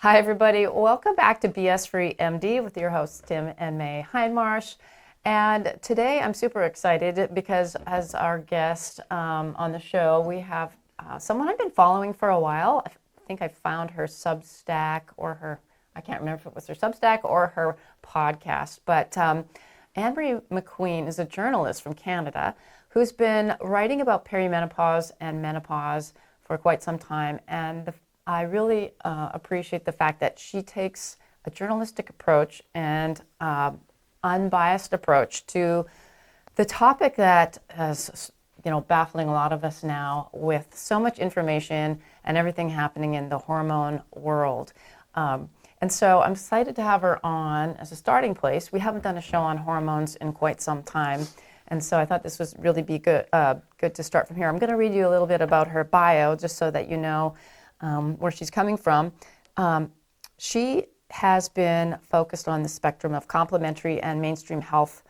Hi, everybody. Welcome back to BS Free MD with your hosts, Tim and May Hindmarsh. And today I'm super excited because as our guest on the show, we have someone I've been following for a while. I think I found her Substack or I can't remember if it was her Substack or her podcast, but Ann-Marie McQueen is a journalist from Canada who's been writing about perimenopause and menopause for quite some time. And I really appreciate the fact that she takes a journalistic approach and unbiased approach to the topic that is, baffling a lot of us now with so much information and everything happening in the hormone world. And so I'm excited to have her on as a starting place. We haven't done a show on hormones in quite some time. And so I thought this was really be good to start from here. I'm going to read you a little bit about her bio just so that you know where she's coming from. She has been focused on the spectrum of complementary and mainstream health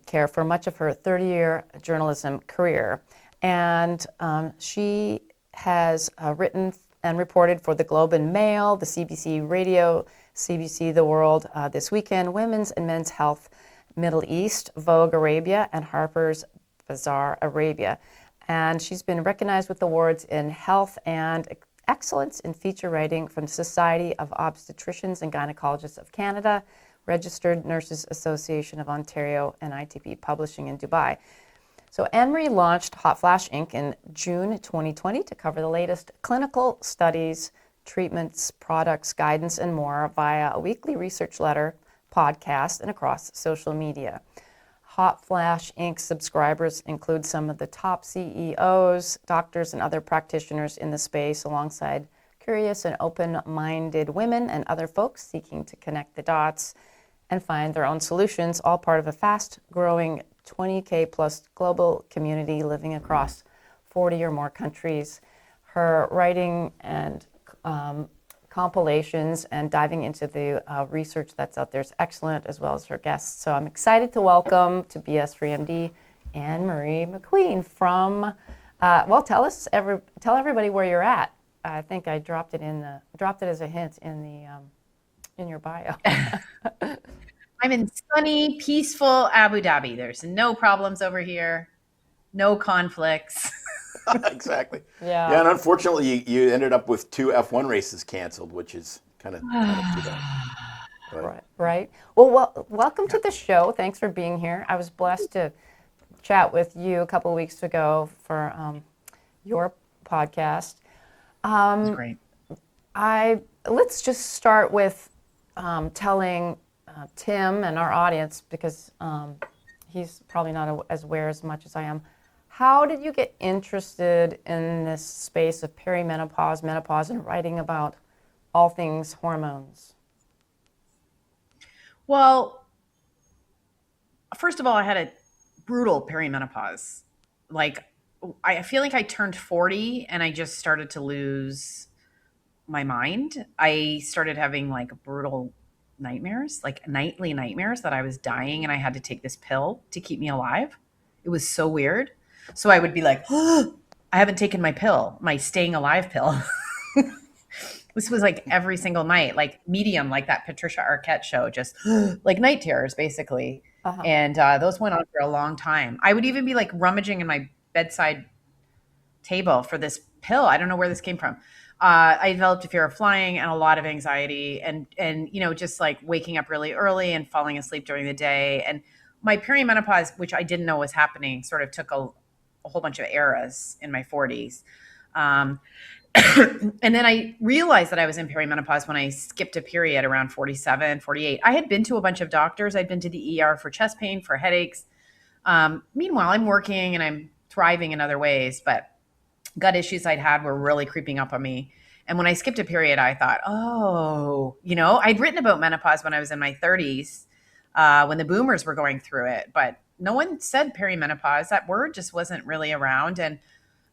care for much of her 30-year journalism career. And she has written and reported for the Globe and Mail, the CBC Radio, CBC The World, This Weekend, Women's and Men's Health, Middle East, Vogue Arabia, and Harper's Bazaar Arabia. And she's been recognized with awards in health and excellence in feature writing from the Society of Obstetricians and Gynecologists of Canada, Registered Nurses Association of Ontario, and ITP Publishing in Dubai. So Ann-Marie launched Hot Flash Inc. in June 2020 to cover the latest clinical studies, treatments, products, guidance, and more via a weekly research letter, podcast, and across social media. Hot Flash Inc. subscribers include some of the top CEOs, doctors, and other practitioners in the space, alongside curious and open-minded women and other folks seeking to connect the dots and find their own solutions, all part of a fast-growing 20K plus global community living across 40 or more countries. Her writing and compilations and diving into the research that's out there is excellent, as well as her guests. So I'm excited to welcome to BS Free MD Ann-Marie McQueen from. Tell everybody where you're at. I think I dropped it as a hint in your bio. I'm in sunny, peaceful Abu Dhabi. There's no problems over here, no conflicts. Exactly. Yeah, and unfortunately, you ended up with 2 F1 races canceled, which is kind of too bad. Right. Well, welcome to the show. Thanks for being here. I was blessed to chat with you a couple of weeks ago for your podcast. That's great. Let's just start with telling Tim and our audience, because he's probably not as aware as much as I am. How did you get interested in this space of perimenopause, menopause, and writing about all things hormones? Well, first of all, I had a brutal perimenopause. I feel like I turned 40 and I just started to lose my mind. I started having brutal nightmares, nightly nightmares that I was dying and I had to take this pill to keep me alive. It was so weird. So I would be like, oh, I haven't taken my pill, my staying alive pill. This was every single night, Medium, that Patricia Arquette show, just night terrors, basically. Uh-huh. And those went on for a long time. I would even be rummaging in my bedside table for this pill. I don't know where this came from. I developed a fear of flying and a lot of anxiety and just waking up really early and falling asleep during the day. And my perimenopause, which I didn't know was happening, sort of took a whole bunch of eras in my 40s. And then I realized that I was in perimenopause when I skipped a period around 47, 48. I had been to a bunch of doctors. I'd been to the ER for chest pain, for headaches. Meanwhile, I'm working and I'm thriving in other ways, but gut issues I'd had were really creeping up on me. And when I skipped a period, I thought, I'd written about menopause when I was in my 30s, when the boomers were going through it, but no one said perimenopause. That word just wasn't really around. And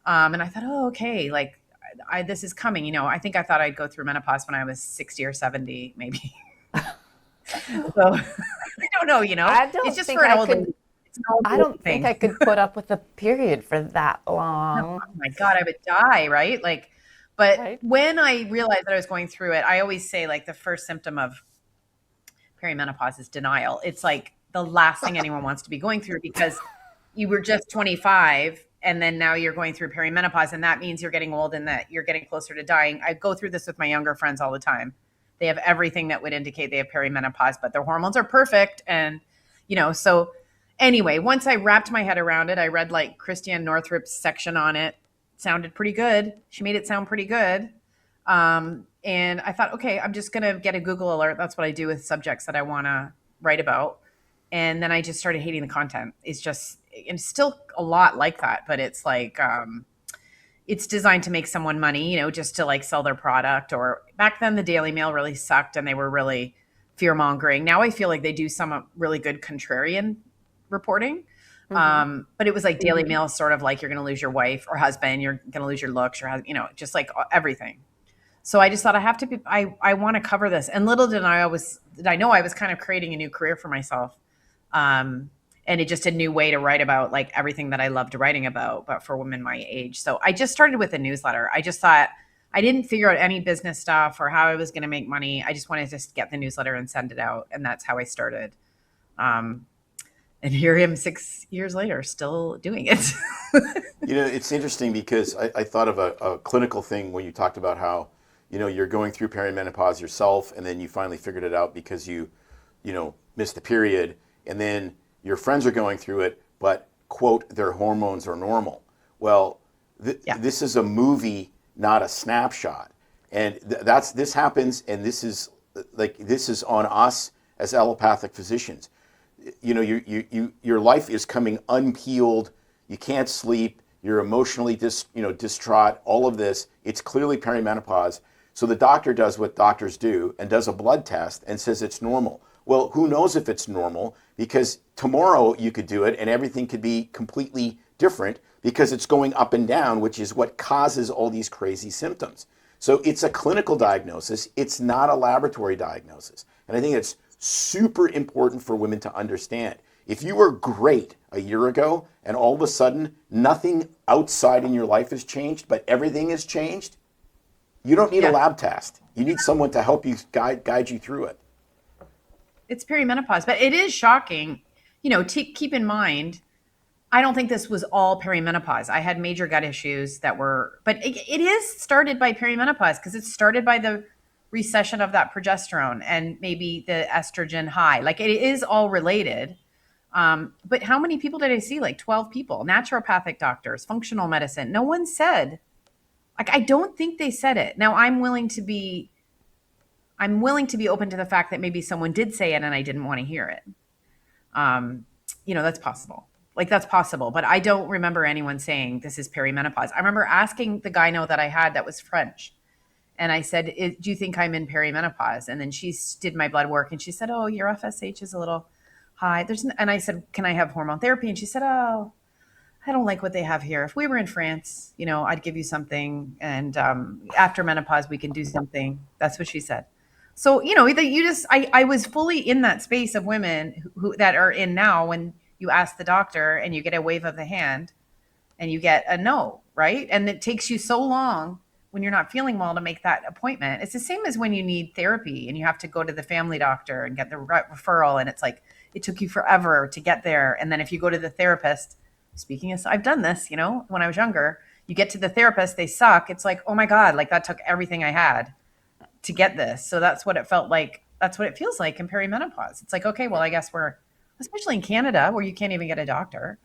I thought, okay, this is coming. I think I thought I'd go through menopause when I was 60 or 70, maybe. So I don't know, it's just for an old lady. I don't think I could put up with a period for that long. Oh my God, I would die, right? But Right. when I realized that I was going through it, I always say like the first symptom of perimenopause is denial. It's like the last thing anyone wants to be going through, because you were just 25 and then now you're going through perimenopause, and that means you're getting old and that you're getting closer to dying. I go through this with my younger friends all the time. They have everything that would indicate they have perimenopause, but their hormones are perfect. And, so anyway, once I wrapped my head around it, I read like Christiane Northrup's section on it. It sounded pretty good. She made it sound pretty good. And I thought, okay, I'm just going to get a Google alert. That's what I do with subjects that I want to write about. And then I just started hating the content. It's still a lot like that, but it's like, it's designed to make someone money, just to like sell their product. Or back then the Daily Mail really sucked and they were really fear mongering. Now I feel like they do some really good contrarian reporting. But it was like Daily Mail, sort of like, you're going to lose your wife or husband, you're going to lose your looks, just like everything. So I just thought I want to cover this. And little did I know I was kind of creating a new career for myself. And it just a new way to write about like everything that I loved writing about, but for women my age. So I just started with a newsletter. I just thought, I didn't figure out any business stuff or how I was going to make money. I just wanted to just get the newsletter and send it out. And that's how I started. And here I am 6 years later, still doing it. It's interesting because I thought of a clinical thing when you talked about how, you're going through perimenopause yourself, and then you finally figured it out because you missed the period, and then your friends are going through it, but quote, their hormones are normal. Well, this is a movie, not a snapshot. And this happens, and this is on us as allopathic physicians. Your life is coming unpeeled. You can't sleep. You're emotionally distraught. All of this. It's clearly perimenopause. So the doctor does what doctors do and does a blood test and says it's normal. Well, who knows if it's normal? Because tomorrow you could do it and everything could be completely different because it's going up and down, which is what causes all these crazy symptoms. So it's a clinical diagnosis. It's not a laboratory diagnosis. And I think it's super important for women to understand. If you were great a year ago and all of a sudden nothing outside in your life has changed, but everything has changed, you don't need a lab test. You need someone to help you guide you through it. It's perimenopause, but it is shocking. Keep in mind, I don't think this was all perimenopause. I had major gut issues but it is started by perimenopause because it's started by the recession of that progesterone and maybe the estrogen high. Like it is all related. But how many people did I see? Like 12 people, naturopathic doctors, functional medicine. No one said, I don't think they said it. Now I'm willing to be open to the fact that maybe someone did say it and I didn't want to hear it. That's possible. Like that's possible, but I don't remember anyone saying this is perimenopause. I remember asking the gyno that I had that was French. And I said, do you think I'm in perimenopause? And then she did my blood work and she said, oh, your FSH is a little high. And I said, can I have hormone therapy? And she said, oh, I don't like what they have here. If we were in France, I'd give you something. And after menopause, we can do something. That's what she said. So, I was fully in that space of women who that are in now when you ask the doctor and you get a wave of the hand and you get a no, right? And it takes you so long when you're not feeling well to make that appointment. It's the same as when you need therapy and you have to go to the family doctor and get the referral. And it's like, it took you forever to get there. And then if you go to the therapist, I've done this, when I was younger, you get to the therapist, they suck. It's like, oh my God, like that took everything I had to get this. So that's what it felt like. That's what it feels like in perimenopause. It's like, okay, well, I guess especially in Canada where you can't even get a doctor.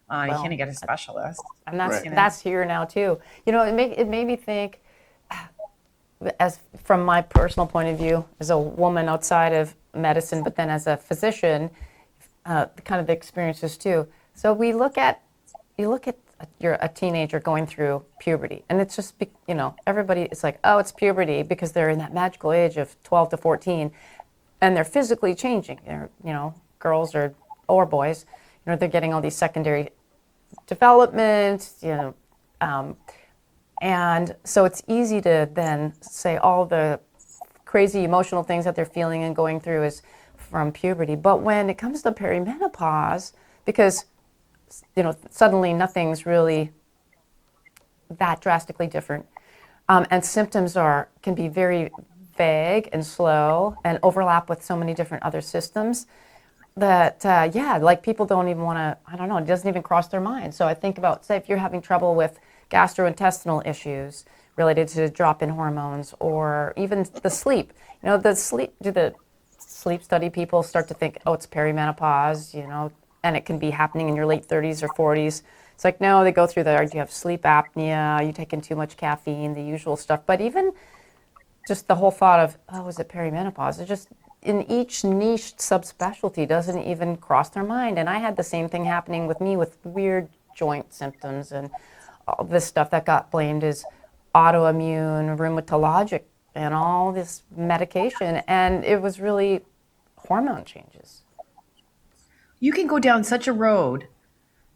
You can't even get a specialist. And that's here now too. It made me think, as from my personal point of view, as a woman outside of medicine, but then as a physician, kind of the experiences too. So you look at you're a teenager going through puberty, and it's just everybody is like, oh, it's puberty because they're in that magical age of 12 to 14, and they're physically changing. They're girls or boys, they're getting all these secondary developments, and so it's easy to then say all the crazy emotional things that they're feeling and going through is from puberty. But when it comes to perimenopause, because suddenly nothing's really that drastically different, And symptoms can be very vague and slow and overlap with so many different other systems that, like people don't even want to, I don't know, it doesn't even cross their mind. So I think about, say, if you're having trouble with gastrointestinal issues related to drop in hormones or even the sleep, do the sleep study people start to think, oh, it's perimenopause, and it can be happening in your late 30s or 40s. It's like, no, they go through do you have sleep apnea, you taking too much caffeine, the usual stuff. But even just the whole thought of, oh, is it perimenopause? It just, in each niche subspecialty doesn't even cross their mind. And I had the same thing happening with me with weird joint symptoms and all this stuff that got blamed as autoimmune, rheumatologic, and all this medication. And it was really hormone changes. You can go down such a road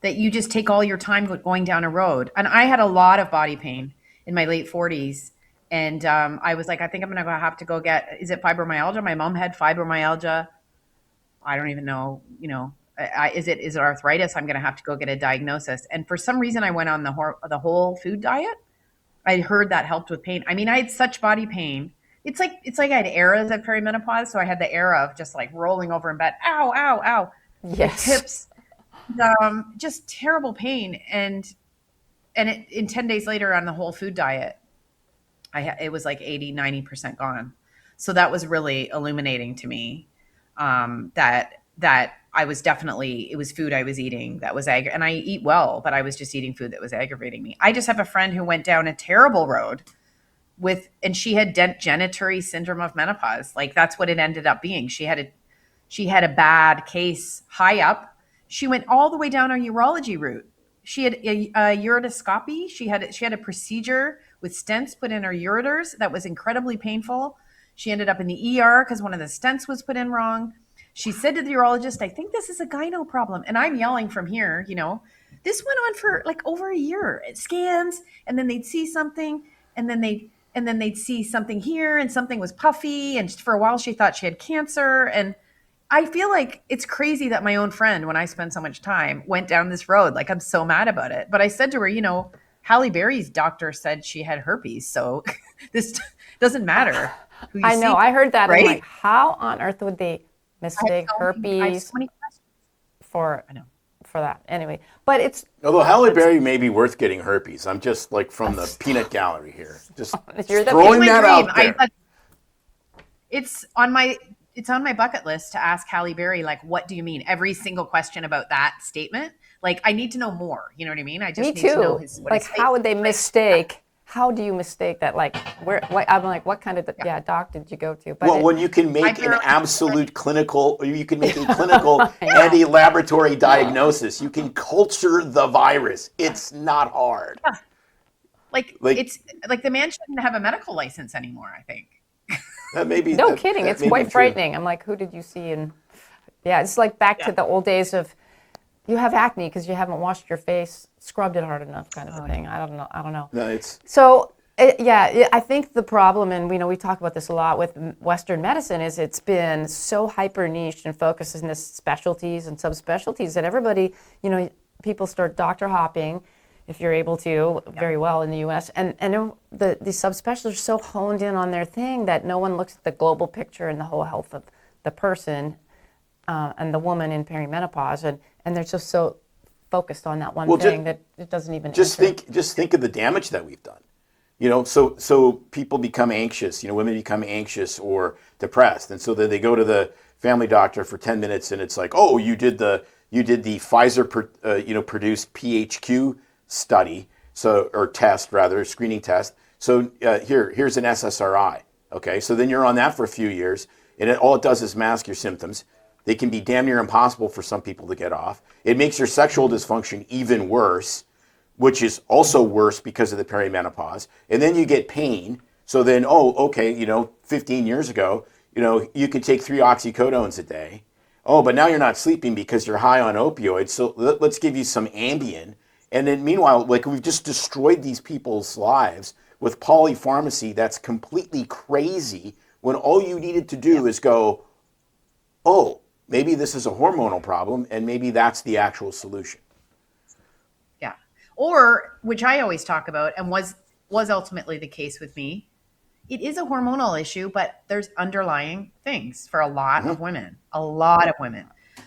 that you just take all your time going down a road. And I had a lot of body pain in my late 40s. And I was like, I think I'm going to have to go get, is it fibromyalgia? My mom had fibromyalgia. I don't even know, is it arthritis? I'm going to have to go get a diagnosis. And for some reason, I went on the whole food diet. I heard that helped with pain. I mean, I had such body pain. It's like I had eras of perimenopause. So I had the era of just like rolling over in bed. Ow, ow, ow. Yes. The hips, just terrible pain. And in 10 days later on the whole food diet, it was like 80-90% gone. So that was really illuminating to me, that I was definitely, it was food I was eating that was and I eat well, but I was just eating food that was aggravating me. I just have a friend who went down a terrible road and she had genitory syndrome of menopause. Like that's what it ended up being. She had a bad case high up. She went all the way down a urology route. She had a ureteroscopy. She had a procedure with stents put in her ureters that was incredibly painful. She ended up in the ER because one of the stents was put in wrong. She said to the urologist, I think this is a gyno problem. And I'm yelling from here, this went on for like over a year. It scans, and then they'd see something, and then they'd see something here, and something was puffy. And for a while she thought she had cancer. And I feel like it's crazy that my own friend, when I spend so much time, went down this road. Like I'm so mad about it. But I said to her, Halle Berry's doctor said she had herpes. So this doesn't matter. Who you I know. see, I heard that. right? I'm like, how on earth would they mistake I have herpes so many questions. for that? Anyway, but it's Although Halle Berry may be worth getting herpes. I'm just like from the peanut gallery here. Just You're the throwing my that dream. out there. It's on my bucket list to ask Halle Berry, like, what do you mean? Every single question about that statement. Like, I need to know more. You know what I mean? I just me need to know too. Like, how would they mistake? How do you mistake that? Like, I'm like, what kind of doc did you go to? But Well, when you can make an absolute clinical, you can make a clinical know. and a laboratory diagnosis. You can culture the virus. It's not hard. Like it's like the man shouldn't have a medical license anymore, I think. That may be no kidding. It's may be quite true. frightening. I'm like, who did you see? And it's like back to the old days of you have acne because you haven't washed your face, scrubbed it hard enough, kind of a thing. I don't know. No, it's So, I think the problem, and we talk about this a lot with Western medicine, is it's been so hyper niched and focuses in this specialties and subspecialties that everybody, people start doctor hopping, if you're able to, very well in the U.S. And the subspecialists are so honed in on their thing that no one looks at the global picture and the whole health of the person and the woman in perimenopause, and they're just so focused on that one thing that it doesn't even think of the damage that we've done. So people become anxious, women become anxious or depressed, and so then they go to the family doctor for 10 minutes and it's like, oh, you did the Pfizer produced PHQ study, or test rather, screening test. So here's an SSRI. Okay, so then you're on that for a few years, and all it does is mask your symptoms. They can be damn near impossible for some people to get off. It makes your sexual dysfunction even worse, which is also worse because of the perimenopause. And then you get pain. So then, 15 years ago, you could take 3 oxycodones a day. Oh, but now you're not sleeping because you're high on opioids. So let's give you some Ambien. And then meanwhile, like we've just destroyed these people's lives with polypharmacy that's completely crazy when all you needed to do is go, oh, maybe this is a hormonal problem and maybe that's the actual solution. Yeah. Or, which I always talk about and was was ultimately the case with me. It is a hormonal issue, but there's underlying things for a lot of women,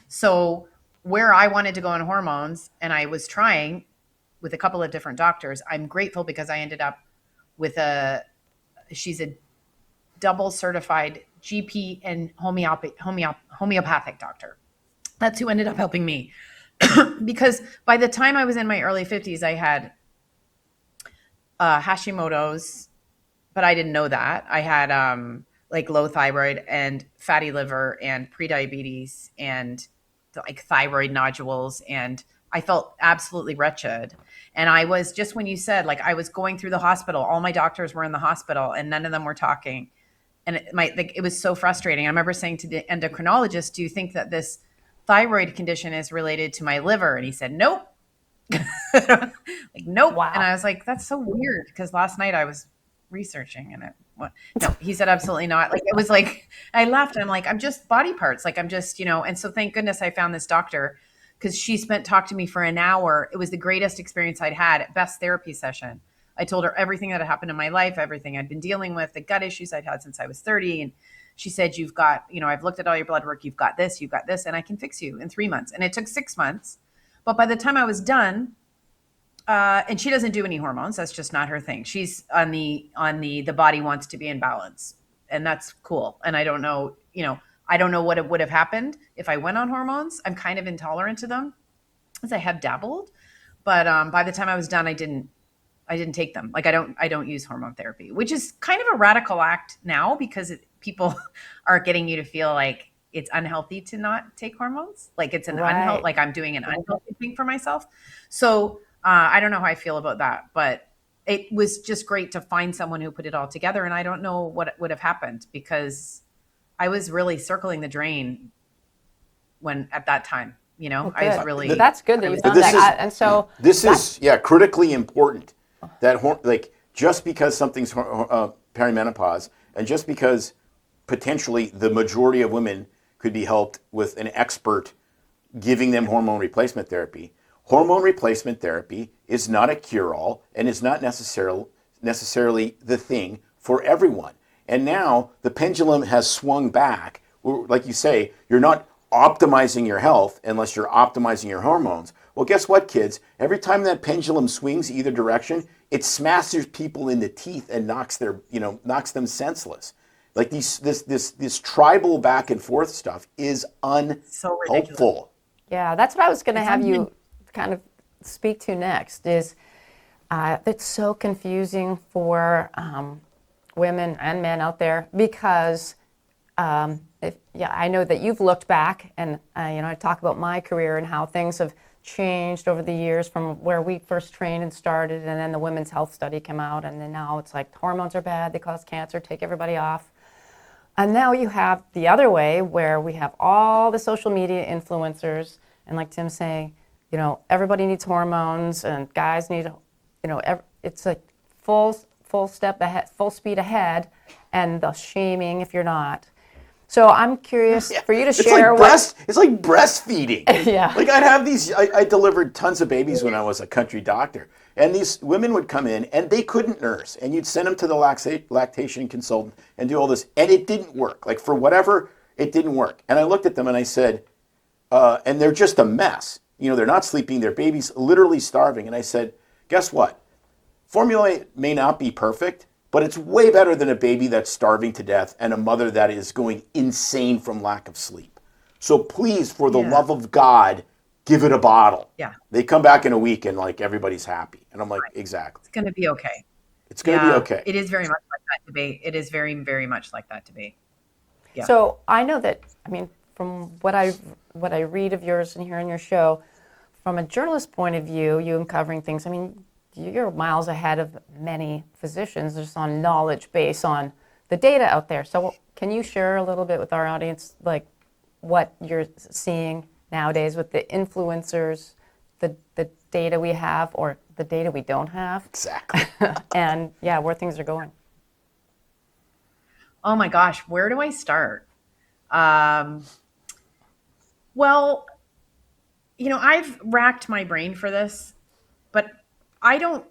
So where I wanted to go on hormones and I was trying with a couple of different doctors, I'm grateful because I ended up with she's a double certified GP and homeopathic doctor. That's who ended up helping me. Because by the time I was in my early 50s, I had Hashimoto's, but I didn't know that. I had like low thyroid and fatty liver and prediabetes and like thyroid nodules, and I felt absolutely wretched. And I was, just when you said, like, I was going through the hospital, all my doctors were in the hospital and none of them were talking. And it was so frustrating. I remember saying to the endocrinologist, do you think that this thyroid condition is related to my liver? And he said, nope. Like, nope. Wow. And I was like, that's so weird, because last night I was researching and no, he said, absolutely not. Like, it was like, I laughed. I'm like, I'm just body parts. Like, I'm just, and so thank goodness I found this doctor, because she talked to me for an hour. It was the greatest experience I'd had. Best therapy session. I told her everything that had happened in my life, everything I'd been dealing with, the gut issues I'd had since I was 30. And she said, you've got, I've looked at all your blood work. You've got this, and I can fix you in 3 months. And it took 6 months. But by the time I was done, and she doesn't do any hormones. That's just not her thing. She's on the body wants to be in balance, and that's cool. And I don't know, I don't know what it would have happened if I went on hormones. I'm kind of intolerant to them, as I have dabbled. But by the time I was done, I didn't take them. Like, I don't use hormone therapy, which is kind of a radical act now, because people are getting you to feel like it's unhealthy to not take hormones. Like, it's an unhealthy, like I'm doing an unhealthy thing for myself. So I don't know how I feel about that, but it was just great to find someone who put it all together. And I don't know what would have happened, because I was really circling the drain at that time, I was really, that's good that you found that. And so this is critically important, that like, just because something's perimenopause, and just because potentially the majority of women could be helped with an expert giving them hormone replacement therapy. Hormone replacement therapy is not a cure-all, and is not necessarily the thing for everyone. And now the pendulum has swung back. Like you say, you're not optimizing your health unless you're optimizing your hormones. Well, guess what, kids? Every time that pendulum swings either direction, it smashes people in the teeth and knocks them senseless. Like, this tribal back and forth stuff is unhelpful. Yeah, that's what I was going to have you kind of speak to next. Is it's so confusing for women and men out there, because I know that you've looked back, and I talk about my career and how things have changed over the years from where we first trained and started, and then the women's health study came out, and then now it's like hormones are bad, they cause cancer, take everybody off. And now you have the other way, where we have all the social media influencers, and like Tim's saying, everybody needs hormones, and guys need, it's like full step ahead, full speed ahead, and the shaming if you're not. So I'm curious for you to share. It's like breastfeeding. Yeah. Like, I'd have these, I delivered tons of babies when I was a country doctor. And these women would come in and they couldn't nurse. And you'd send them to the lactation consultant and do all this. And it didn't work. Like, for whatever, it didn't work. And I looked at them and I said, and they're just a mess. They're not sleeping. Their baby's literally starving. And I said, guess what? Formula may not be perfect, but it's way better than a baby that's starving to death and a mother that is going insane from lack of sleep. So please, for the love of God, give it a bottle. Yeah. They come back in a week and like everybody's happy. And I'm like, exactly. It's going to be okay. It's going to be okay. It is very much like that debate. It is very, very much like that debate. Yeah. So I know that, from what I read of yours and hear on your show, from a journalist point of view, you uncovering things, you're miles ahead of many physicians just on knowledge base on the data out there. So can you share a little bit with our audience, like what you're seeing nowadays with the influencers, the data we have or the data we don't have? Exactly. And where things are going. Oh my gosh, where do I start? Well, I've racked my brain for this, but I don't,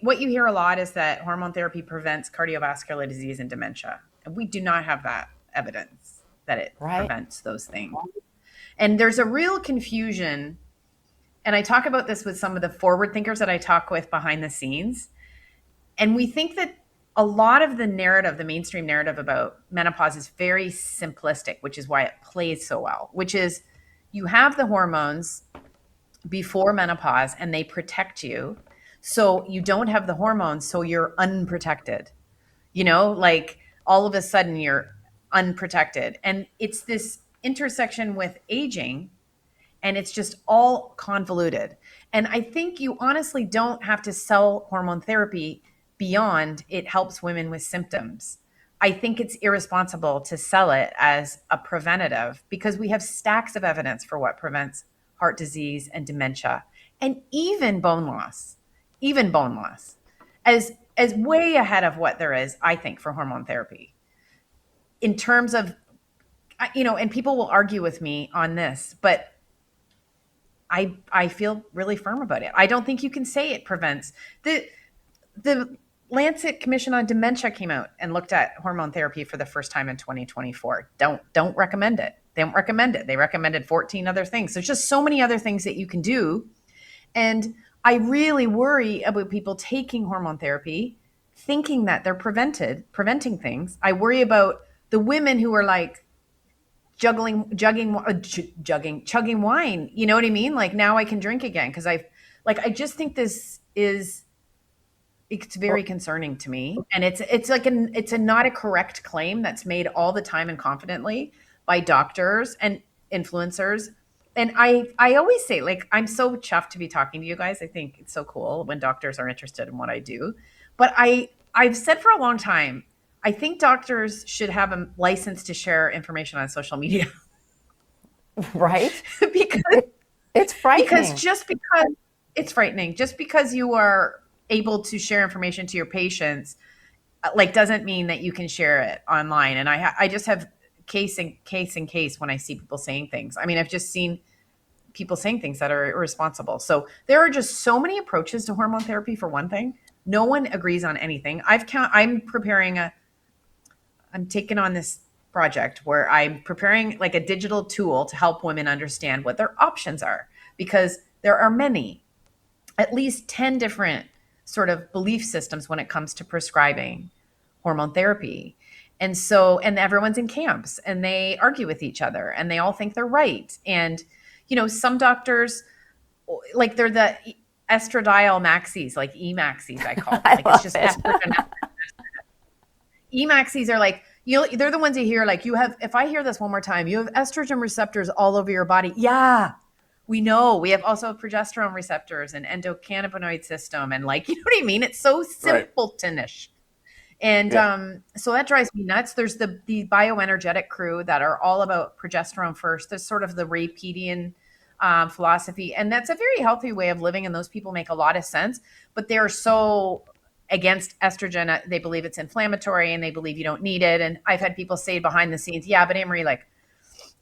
what you hear a lot is that hormone therapy prevents cardiovascular disease and dementia. And we do not have that evidence that it Right. prevents those things. And there's a real confusion. And I talk about this with some of the forward thinkers that I talk with behind the scenes. And we think that a lot of the narrative, the mainstream narrative about menopause is very simplistic, which is why it plays so well, which is you have the hormones before menopause and they protect you. So you don't have the hormones, so you're unprotected. Like all of a sudden you're unprotected. And it's this intersection with aging, and it's just all convoluted. And I think you honestly don't have to sell hormone therapy beyond it helps women with symptoms. I think it's irresponsible to sell it as a preventative because we have stacks of evidence for what prevents heart disease and dementia and even bone loss, as way ahead of what there is, I think, for hormone therapy. In terms of, and people will argue with me on this, but I feel really firm about it. I don't think you can say it prevents. The Lancet Commission on Dementia came out and looked at hormone therapy for the first time in 2024. Don't recommend it. They don't recommend it. They recommended 14 other things. There's just so many other things that you can do. And I really worry about people taking hormone therapy thinking that they're preventing things. I worry about the women who are like chugging wine. You know what I mean? Like now I can drink again because I just think it's very concerning to me. And it's not a correct claim that's made all the time and confidently by doctors and influencers. And I always say, like, I'm so chuffed to be talking to you guys. I think it's so cool when doctors are interested in what I do. But I've said for a long time, I think doctors should have a license to share information on social media. Right? because it's frightening. Because it's frightening. Just because you are able to share information to your patients, like, doesn't mean that you can share it online. And I just have case in case when I see people saying things. I mean, I've just seen people saying things that are irresponsible. So there are just so many approaches to hormone therapy. For one thing, no one agrees on anything. I'm taking on this project where I'm preparing like a digital tool to help women understand what their options are, because there are many, at least 10 different sort of belief systems when it comes to prescribing hormone therapy. And everyone's in camps and they argue with each other and they all think they're right. And, some doctors, like, they're the estradiol maxis, like E-maxis, I call it. Like, it's just estrogen. E-maxis are like, they're the ones you hear, like, if I hear this one more time, you have estrogen receptors all over your body. Yeah, we know. We have also progesterone receptors and endocannabinoid system. And, like, you know what I mean? It's so simpletonish. And so that drives me nuts. There's the bioenergetic crew that are all about progesterone first. There's sort of the Ray-Pedian philosophy. And that's a very healthy way of living. And those people make a lot of sense. But they're so against estrogen. They believe it's inflammatory and they believe you don't need it. And I've had people say behind the scenes, yeah, but Ann-Marie, like,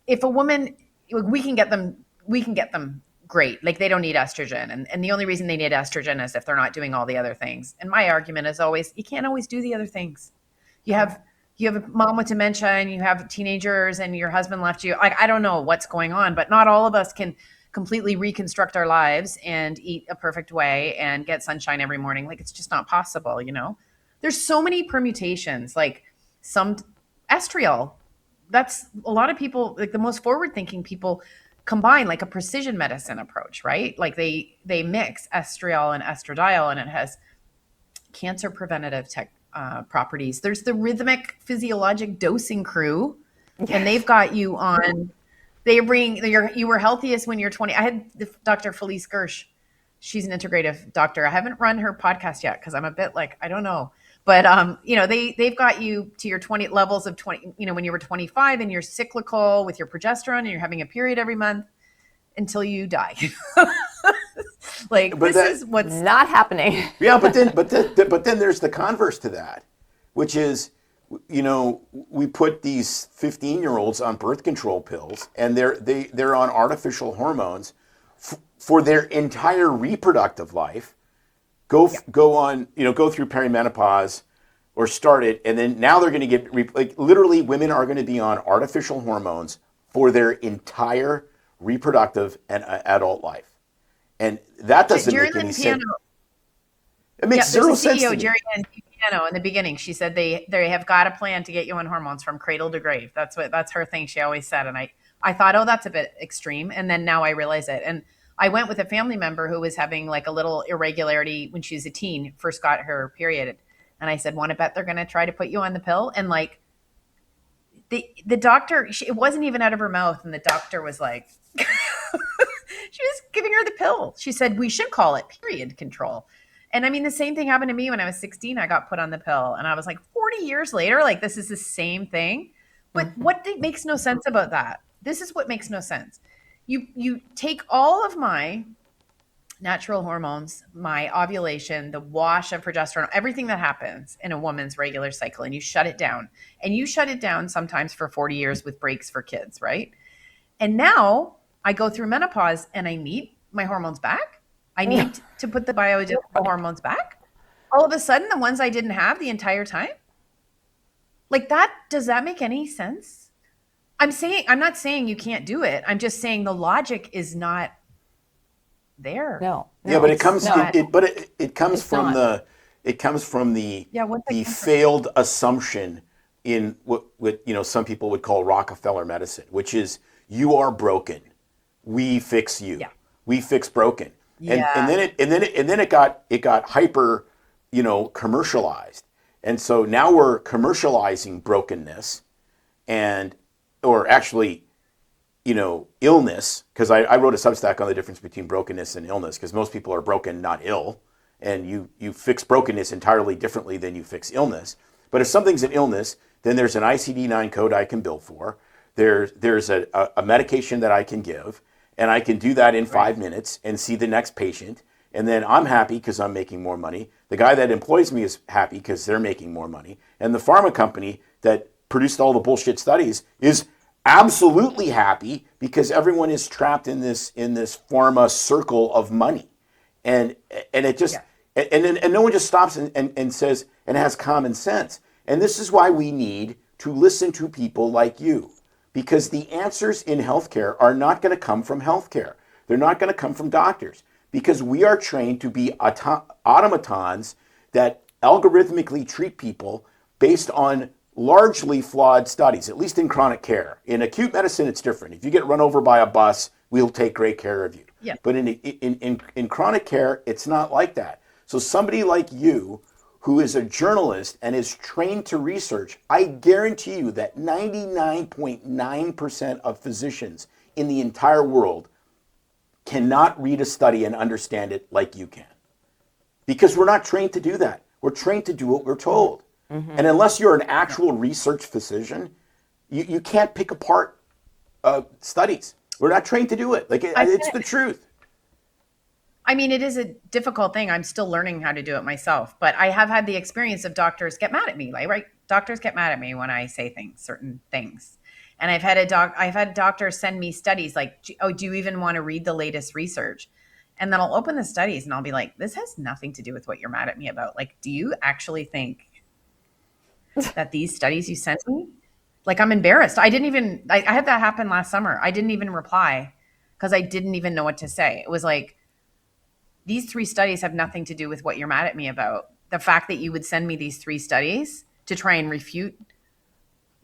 if a woman, we can get them great. Like, they don't need estrogen. And the only reason they need estrogen is if they're not doing all the other things. And my argument is always, you can't always do the other things. You have a mom with dementia and you have teenagers and your husband left you. Like, I don't know what's going on, but not all of us can completely reconstruct our lives and eat a perfect way and get sunshine every morning. Like, it's just not possible. There's so many permutations, like some estriol. That's a lot of people, like the most forward-thinking people, combine like a precision medicine approach, right? Like they mix estriol and estradiol, and it has cancer preventative properties. There's the rhythmic physiologic dosing crew, and they've got you on. You were healthiest when you're 20. I had Dr. Felice Gersh. She's an integrative doctor. I haven't run her podcast yet because I'm a bit like, I don't know. But, they've got you to your 20 levels of 20, when you were 25 and you're cyclical with your progesterone and you're having a period every month until you die. Like, but this is what's not happening. Yeah. But then there's the converse to that, which is, we put these 15-year-olds on birth control pills and they're on artificial hormones for their entire reproductive life. go on, go through perimenopause or start it, and then now they're going to get like literally women are going to be on artificial hormones for their entire reproductive and adult life, and that doesn't make any sense. It makes zero sense. CEO Jerry Ann Piano in the beginning, she said they have got a plan to get you on hormones from cradle to grave. That's her thing. She always said, and I thought, oh, that's a bit extreme, and then now I realize it. And I went with a family member who was having like a little irregularity when she was a teen, first got her period. And I said, want to bet they're going to try to put you on the pill? And like the doctor, it wasn't even out of her mouth. And the doctor was like, she was giving her the pill. She said, we should call it period control. And I mean, the same thing happened to me when I was 16, I got put on the pill and I was like 40 years later, like this is the same thing. But what makes no sense about that? This is what makes no sense. You take all of my natural hormones, my ovulation, the wash of progesterone, everything that happens in a woman's regular cycle, and you shut it down. And you shut it down sometimes for 40 years with breaks for kids, right? And now I go through menopause and I need my hormones back. I need to put the bio-identical hormones back. All of a sudden, the ones I didn't have the entire time. Like that, does that make any sense? I'm not saying you can't do it. I'm just saying the logic is not there. No. Yeah, but it comes from the failed assumption in what some people would call Rockefeller medicine, which is you are broken, we fix you. Yeah. We fix broken. Yeah. And then it got hyper, commercialized. And so now we're commercializing brokenness or actually, illness, because I wrote a Substack on the difference between brokenness and illness, because most people are broken, not ill. And you fix brokenness entirely differently than you fix illness. But if something's an illness, then there's an ICD-9 code I can bill for. There's a medication that I can give, and I can do that in 5 minutes and see the next patient. And then I'm happy because I'm making more money. The guy that employs me is happy because they're making more money. And the pharma company that produced all the bullshit studies is absolutely happy because everyone is trapped in this pharma circle of money. And it just and no one just stops and says and has common sense. And this is why we need to listen to people like you, because the answers in healthcare are not going to come from healthcare. They're not going to come from doctors, because we are trained to be automatons that algorithmically treat people based on largely flawed studies, at least in chronic care. In acute medicine, it's different. If you get run over by a bus, we'll take great care of you. Yeah. But in chronic care, it's not like that. So somebody like you, who is a journalist and is trained to research, I guarantee you that 99.9% of physicians in the entire world cannot read a study and understand it like you can. Because we're not trained to do that. We're trained to do what we're told. Mm-hmm. And unless you're an actual research physician, you can't pick apart studies. We're not trained to do it. It's the truth. I mean, it is a difficult thing. I'm still learning how to do it myself. But I have had the experience of doctors get mad at me. Right? Doctors get mad at me when I say certain things. And I've had doctors send me studies like, oh, do you even want to read the latest research? And then I'll open the studies and I'll be like, this has nothing to do with what you're mad at me about. Like, do you actually think that these studies you sent me, like, I'm embarrassed. I had that happen last summer. I didn't even reply because I didn't even know what to say. It was like, these 3 studies have nothing to do with what you're mad at me about. The fact that you would send me these 3 studies to try and refute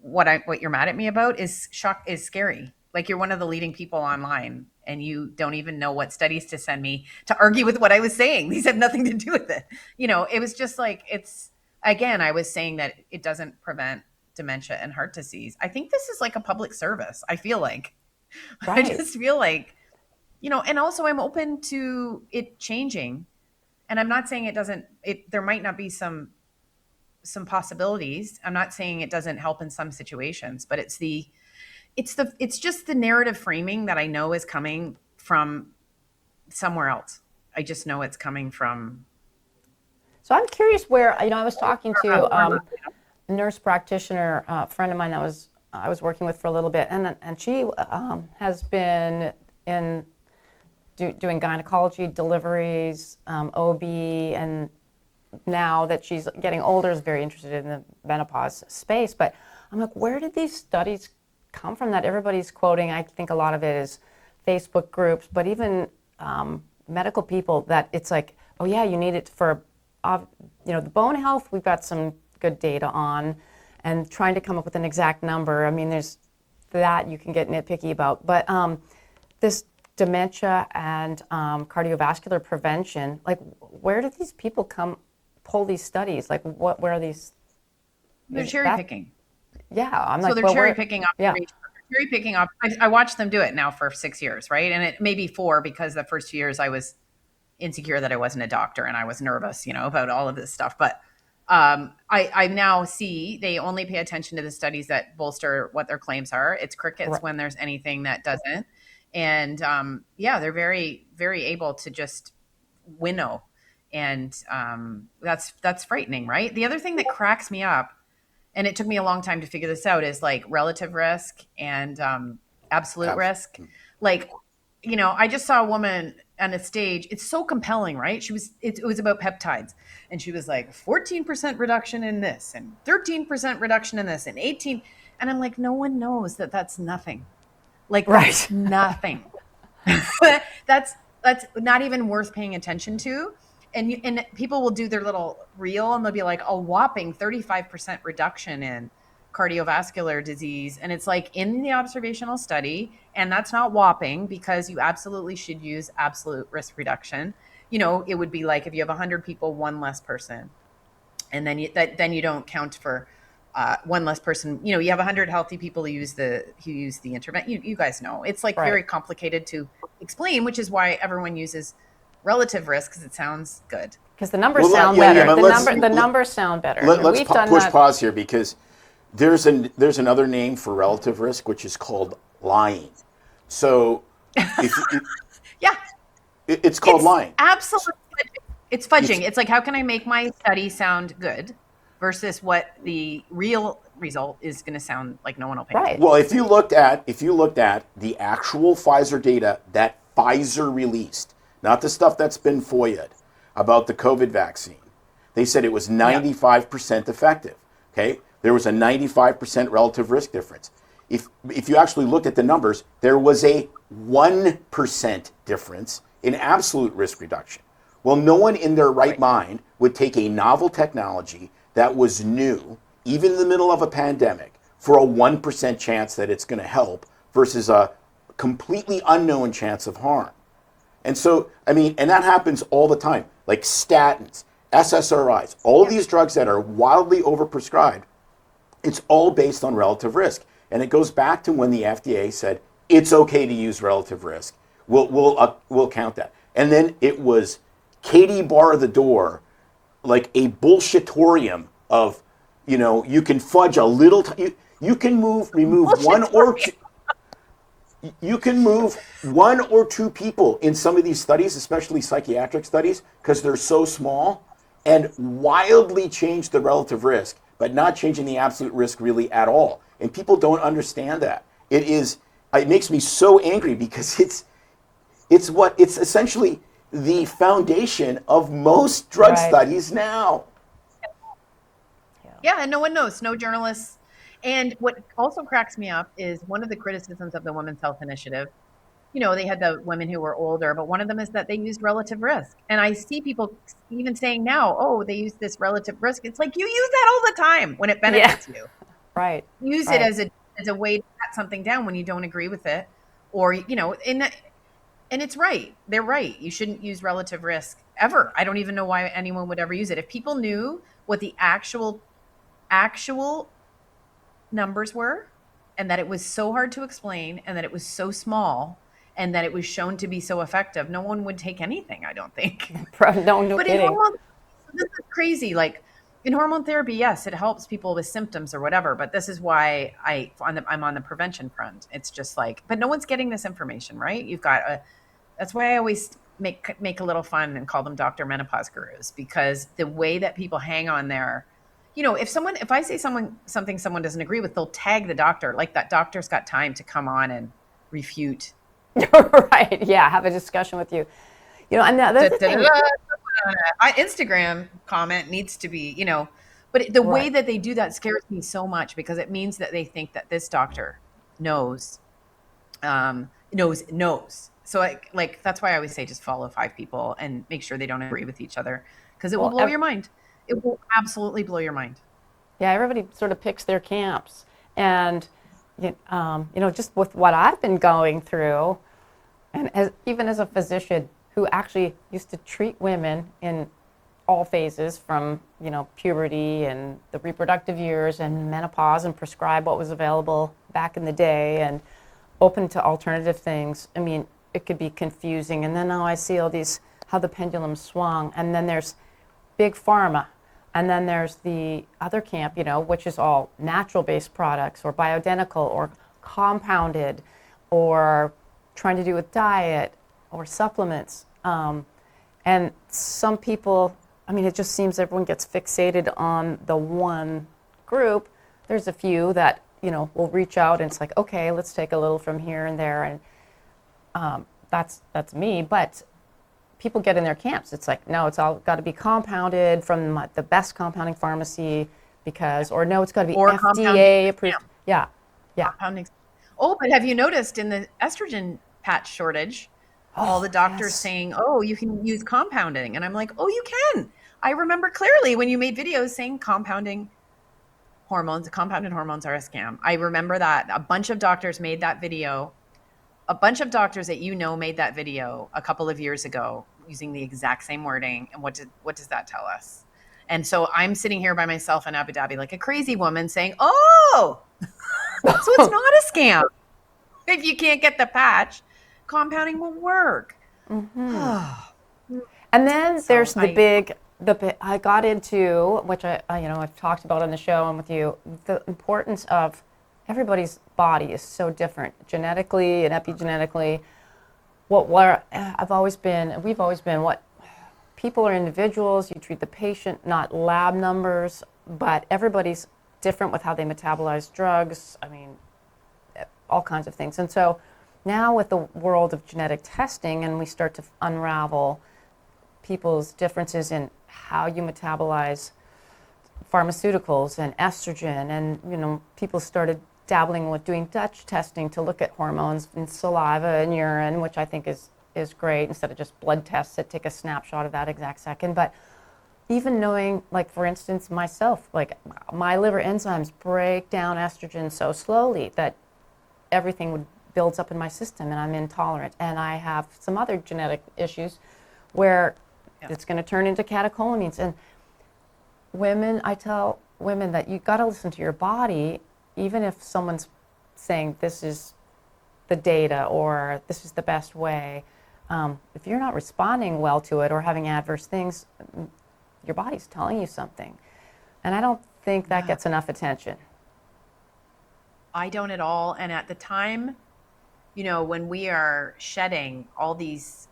what you're mad at me about is scary. Like, you're one of the leading people online and you don't even know what studies to send me to argue with what I was saying. These have nothing to do with it. It was just like, again, I was saying that it doesn't prevent dementia and heart disease. I think this is like a public service. I feel like, right. I just feel like, and also I'm open to it changing. And I'm not saying there might not be some possibilities. I'm not saying it doesn't help in some situations, but it's just the narrative framing that I know is coming from somewhere else. I just know it's coming from. So I'm curious where, I was talking to a nurse practitioner, friend of mine that I was working with for a little bit, and she has been in doing gynecology, deliveries, OB, and now that she's getting older is very interested in the menopause space. But I'm like, where did these studies come from that everybody's quoting? I think a lot of it is Facebook groups, but even medical people, that it's like, oh yeah, you need it for, the bone health, we've got some good data on, and trying to come up with an exact number. I mean, there's that you can get nitpicky about, but this dementia and cardiovascular prevention, like, where do these people pull these studies? Like, where are these? They're cherry picking. Yeah, I'm so like, they're cherry picking yeah. Cherry picking up. I watched them do it now for 6 years, right? And it may be 4 because the first 2 years I was insecure that I wasn't a doctor and I was nervous, about all of this stuff. But I now see they only pay attention to the studies that bolster what their claims are. It's crickets Right. when there's anything that doesn't. And they're very, very able to just winnow. And that's frightening, right? The other thing that cracks me up, and it took me a long time to figure this out, is like relative risk and absolute risk. Like, I just saw a woman on a stage. It's so compelling, right? It was about peptides. And she was like 14% reduction in this and 13% reduction in this and 18. And I'm like, no one knows that that's nothing. Like, that's nothing. That's not even worth paying attention to. And people will do their little reel and they'll be like, a whopping 35% reduction in cardiovascular disease. And it's like, in the observational study, and that's not whopping, because you absolutely should use absolute risk reduction. It would be like if you have 100 people, one less person. And then you don't count for one less person. You have 100 healthy people who use the intervention. You guys know it's like very complicated to explain, which is why everyone uses relative risk, because it sounds good. Because the numbers sound better. The numbers sound better. Let's push pause here, because there's another name for relative risk, which is called lying. So, it's called lying. Absolutely, it's fudging. It's like, how can I make my study sound good versus what the real result is going to sound like? No one will pay attention. Well, if you looked at the actual Pfizer data that Pfizer released, not the stuff that's been FOIA'd about the COVID vaccine, they said it was 95% effective. Okay, there was a 95% relative risk difference. If you actually looked at the numbers, there was a 1% difference in absolute risk reduction. Well, no one in their right mind would take a novel technology that was new, even in the middle of a pandemic, for a 1% chance that it's going to help versus a completely unknown chance of harm. And so, and that happens all the time, like statins, SSRIs, all of these drugs that are wildly overprescribed. It's all based on relative risk. And it goes back to when the FDA said, it's okay to use relative risk. We'll count that. And then it was Katie bar the door, like a bullshitorium of, you can fudge a little, you can remove one or two. You can move 1 or 2 people in some of these studies, especially psychiatric studies, because they're so small, and wildly change the relative risk, but not changing the absolute risk really at all. And people don't understand that. It makes me so angry, because it's essentially the foundation of most drug studies now. Yeah, and no one knows, no journalists. And what also cracks me up is one of the criticisms of the Women's Health Initiative. They had the women who were older, but one of them is that they used relative risk. And I see people even saying now, oh, they use this relative risk. It's like, you use that all the time when it benefits you. Right. Use it as a way to cut something down when you don't agree with it. Or, and it's right. They're right. You shouldn't use relative risk ever. I don't even know why anyone would ever use it. If people knew what the actual numbers were, and that it was so hard to explain, and that it was so small, and that it was shown to be so effective, no one would take anything, I don't think. No But kidding. This is crazy. Like, in hormone therapy, yes, it helps people with symptoms or whatever, but this is why I'm on the prevention front. It's just like, but no one's getting this information, right? That's why I always make a little fun and call them Dr. Menopause gurus, because the way that people hang on there, if I say something someone doesn't agree with, they'll tag the doctor, like that doctor's got time to come on and refute Right. Yeah. Have a discussion with you. And the other thing. Instagram comment needs to be, but the way Right. that they do that scares me so much because it means that they think that this doctor knows, knows. So that's why I always say just follow 5 people and make sure they don't agree with each other because it will Well, blow your mind. It will absolutely blow your mind. yeah, everybody sort of picks their camps. And, just with what I've been going through, and even as a physician who actually used to treat women in all phases from, puberty and the reproductive years and menopause and prescribe what was available back in the day and open to alternative things. I mean, it could be confusing. And then now I see all these, how the pendulum swung. And then there's big pharma. And then there's the other camp, which is all natural-based products or bioidentical or compounded or trying to do with diet or supplements. And some people, it just seems everyone gets fixated on the one group. There's a few that, will reach out and it's like, okay, let's take a little from here and there. And that's me. But people get in their camps. It's like, no, it's all got to be compounded from the best compounding pharmacy or no, it's got to be Or FDA approved. Yeah. Compounding. Oh, but have you noticed in the estrogen patch shortage, all the doctors saying, oh, you can use compounding. And I'm like, oh, you can. I remember clearly when you made videos saying compounded hormones are a scam. I remember that. A bunch of doctors made that video. A bunch of doctors that made that video a couple of years ago using the exact same wording. And what does that tell us? And so I'm sitting here by myself in Abu Dhabi like a crazy woman saying, oh, so it's not a scam. If you can't get the patch, compounding will work. Mm-hmm. And then there's I got into, which I've talked about on the show and with you, the importance of everybody's body is so different genetically and epigenetically. We've always been what people are individuals. You treat the patient, not lab numbers, but everybody's different with how they metabolize drugs. All kinds of things. And so now with the world of genetic testing and we start to unravel people's differences in how you metabolize pharmaceuticals and estrogen and, people started dabbling with doing Dutch testing to look at hormones in saliva and urine, which I think is great instead of just blood tests that take a snapshot of that exact second. But even knowing, like, for instance, myself, like my liver enzymes break down estrogen so slowly that everything builds up in my system and I'm intolerant. And I have some other genetic issues where it's going to turn into catecholamines. And I tell women that you got to listen to your body, even if someone's saying this is the data or this is the best way. If you're not responding well to it or having adverse things, your body's telling you something. And I don't think that gets enough attention. I don't at all. And at the time, when we are shedding all these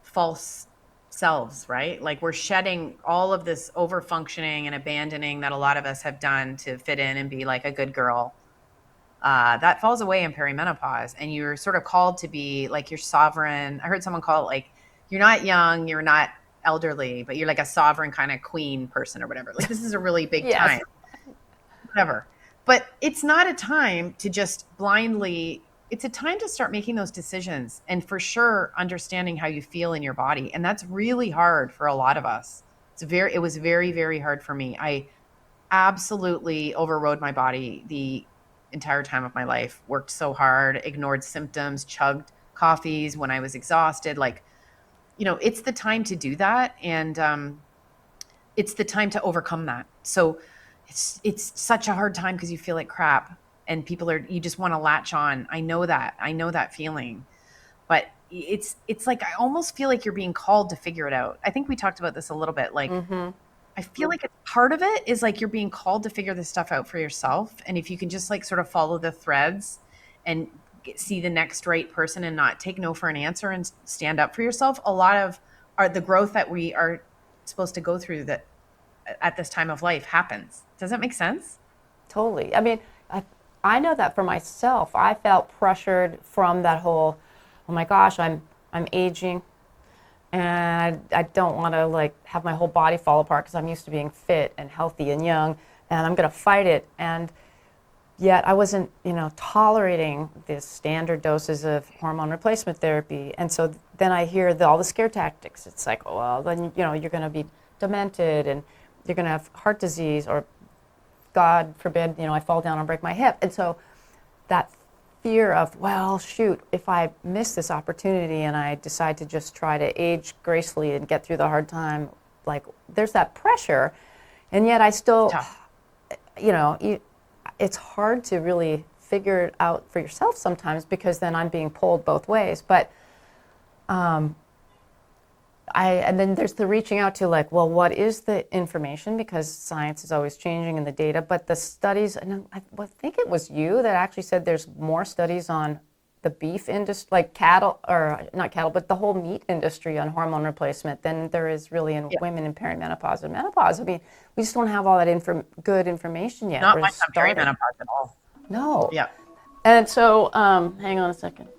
false selves, right? Like we're shedding all of this over functioning and abandoning that a lot of us have done to fit in and be like a good girl. That falls away in perimenopause and you're sort of called to be like your sovereign. I heard someone call it like, you're not young, you're not elderly, but you're like a sovereign kind of queen person or whatever. Like this is a really big time. Whatever. But it's not a time to just blindly, it's a time to start making those decisions and for sure understanding how you feel in your body. And that's really hard for a lot of us. It was very, very hard for me. I absolutely overrode my body the entire time of my life, worked so hard, ignored symptoms, chugged coffees when I was exhausted. Like, it's the time to do that. And it's the time to overcome that. So it's such a hard time because you feel like crap and you just want to latch on. I know that feeling, but it's like, I almost feel like you're being called to figure it out. I think we talked about this a little bit. Like, I feel like part of it is like, you're being called to figure this stuff out for yourself. And if you can just like sort of follow the threads and see the next right person and not take no for an answer and stand up for yourself, a lot of the growth that we are supposed to go through that at this time of life happens. Does that make sense? Totally. I know that for myself. I felt pressured from that whole oh my gosh, I'm aging, and I don't want to like have my whole body fall apart because I'm used to being fit and healthy and young, and I'm going to fight it. And yet I wasn't, tolerating the standard doses of hormone replacement therapy. And so then I hear all the scare tactics. It's like, oh, well, then, you're going to be demented and you're going to have heart disease, or God forbid, I fall down and break my hip. And so that fear of, well, shoot, if I miss this opportunity and I decide to just try to age gracefully and get through the hard time, like there's that pressure. And yet I still, Tough. it's hard to really figure it out for yourself sometimes, because then I'm being pulled both ways. But and then there's the reaching out to like, well, what is the information? Because science is always changing in the data, but the studies, and I think it was you that actually said there's more studies on the beef industry, like cattle, or not cattle, but the whole meat industry on hormone replacement than there is really in women in perimenopause and menopause. I mean, we just don't have all that good information yet. Not We're much on starting. perimenopause at all. No. Yeah. And so, hang on a second.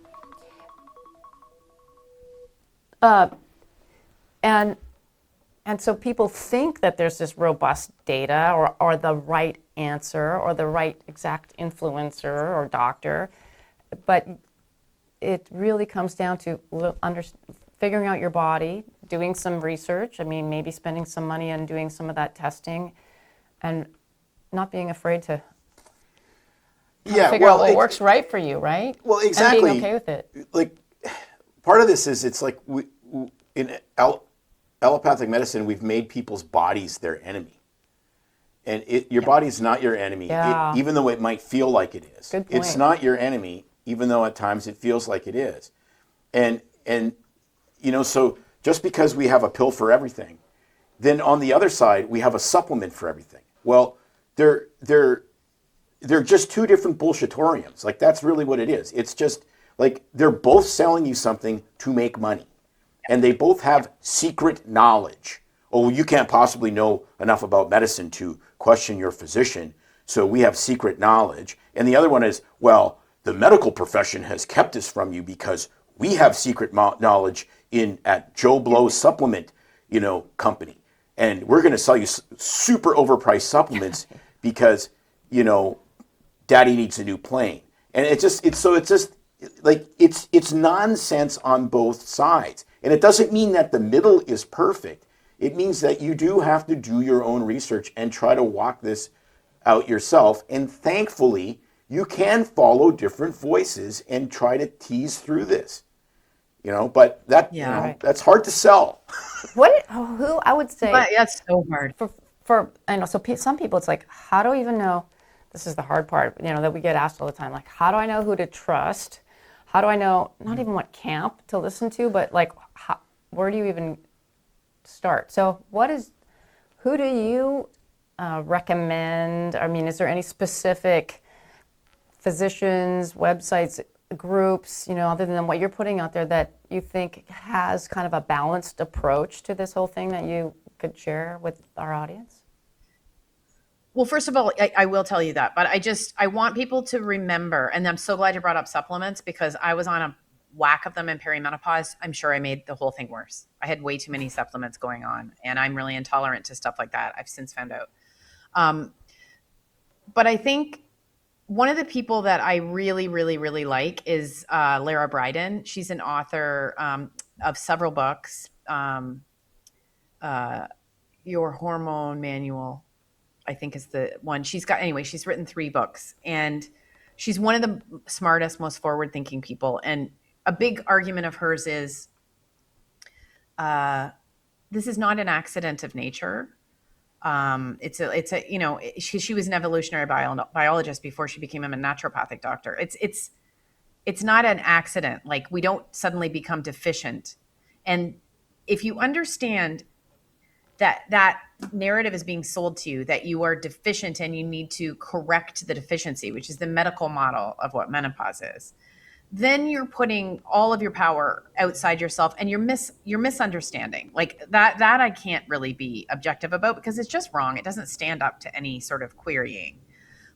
And so people think that there's this robust data or the right answer or the right exact influencer or doctor, but it really comes down to figuring out your body, doing some research. I mean, maybe spending some money on doing some of that testing, and not being afraid to figure out what works right for you, right? Well, exactly. And being okay with it. Like, part of this is it's like in allopathic medicine, we've made people's bodies their enemy. And your body's not your enemy, even though it might feel like it is. Good point. It's not your enemy, even though at times it feels like it is. And so just because we have a pill for everything, then on the other side, we have a supplement for everything. Well, they're just two different bullshitoriums. Like, that's really what it is. It's just like they're both selling you something to make money. And they both have secret knowledge. Oh, you can't possibly know enough about medicine to question your physician, so we have secret knowledge. And the other one is, well, the medical profession has kept this from you because we have secret knowledge at Joe Blow's supplement, company. And we're going to sell you super overpriced supplements because, daddy needs a new plane. And it's nonsense on both sides. And it doesn't mean that the middle is perfect. It means that you do have to do your own research and try to walk this out yourself. And thankfully, you can follow different voices and try to tease through this. But that's hard to sell. Who I would say, But that's so hard. for I know, so some people, it's like, how do I even know? This is the hard part, that we get asked all the time. Like, how do I know who to trust? How do I know, not even what camp to listen to, but like, where do you even start? So who do you recommend? I mean, is there any specific physicians, websites, groups, other than what you're putting out there, that you think has kind of a balanced approach to this whole thing that you could share with our audience? Well, first of all, I will tell you that, but I want people to remember, and I'm so glad you brought up supplements, because I was on a whack of them in perimenopause. I'm sure I made the whole thing worse. I had way too many supplements going on, and I'm really intolerant to stuff like that. I've since found out. But I think one of the people that I really, really, really like is Lara Briden. She's an author of several books. Your Hormone Manual, I think, is the one. She's written 3 books, and she's one of the smartest, most forward-thinking people. And a big argument of hers is this is not an accident of nature. She was an evolutionary biologist before she became a naturopathic doctor. It's not an accident. Like, we don't suddenly become deficient. And if you understand that narrative is being sold to you, that you are deficient and you need to correct the deficiency, which is the medical model of what menopause is, then you're putting all of your power outside yourself, and you're misunderstanding. Like that I can't really be objective about, because it's just wrong. It doesn't stand up to any sort of querying.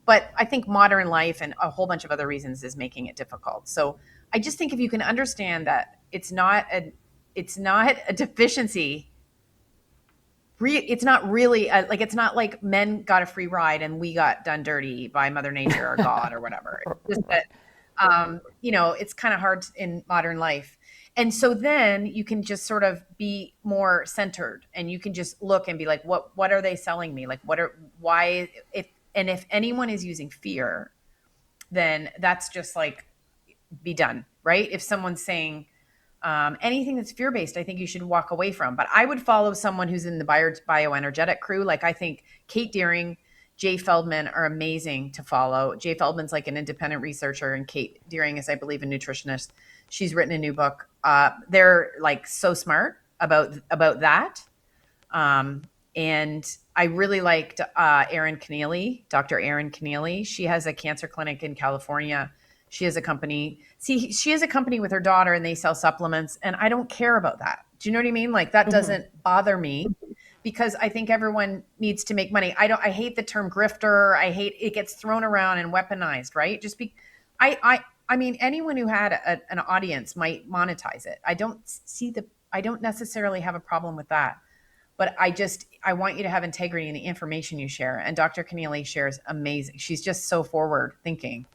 But I think modern life and a whole bunch of other reasons is making it difficult. So I just think if you can understand that it's not a deficiency. It's not really like, it's not like men got a free ride and we got done dirty by Mother Nature or God or whatever. It's just that, it's kind of hard in modern life. And so then you can just sort of be more centered, and you can just look and be like, what are they selling me? Like, if anyone is using fear, then that's just like, be done, right? If someone's saying anything that's fear-based, I think you should walk away from. But I would follow someone who's in the bioenergetic crew. Like, I think Kate Deering, Jay Feldman are amazing to follow. Jay Feldman's like an independent researcher, and Kate Deering is, I believe, a nutritionist. She's written a new book. They're like so smart about that. And I really liked Dr. Erin Keneally. She has a cancer clinic in California. She has a company. She has a company with her daughter, and they sell supplements, and I don't care about that. Do you know what I mean? Like, that doesn't bother me, because I think everyone needs to make money. I hate the term grifter. I hate it gets thrown around and weaponized, right? I mean, anyone who had an audience might monetize it. I don't necessarily have a problem with that. But I want you to have integrity in the information you share. And Dr. Keneally shares amazing. She's just so forward thinking.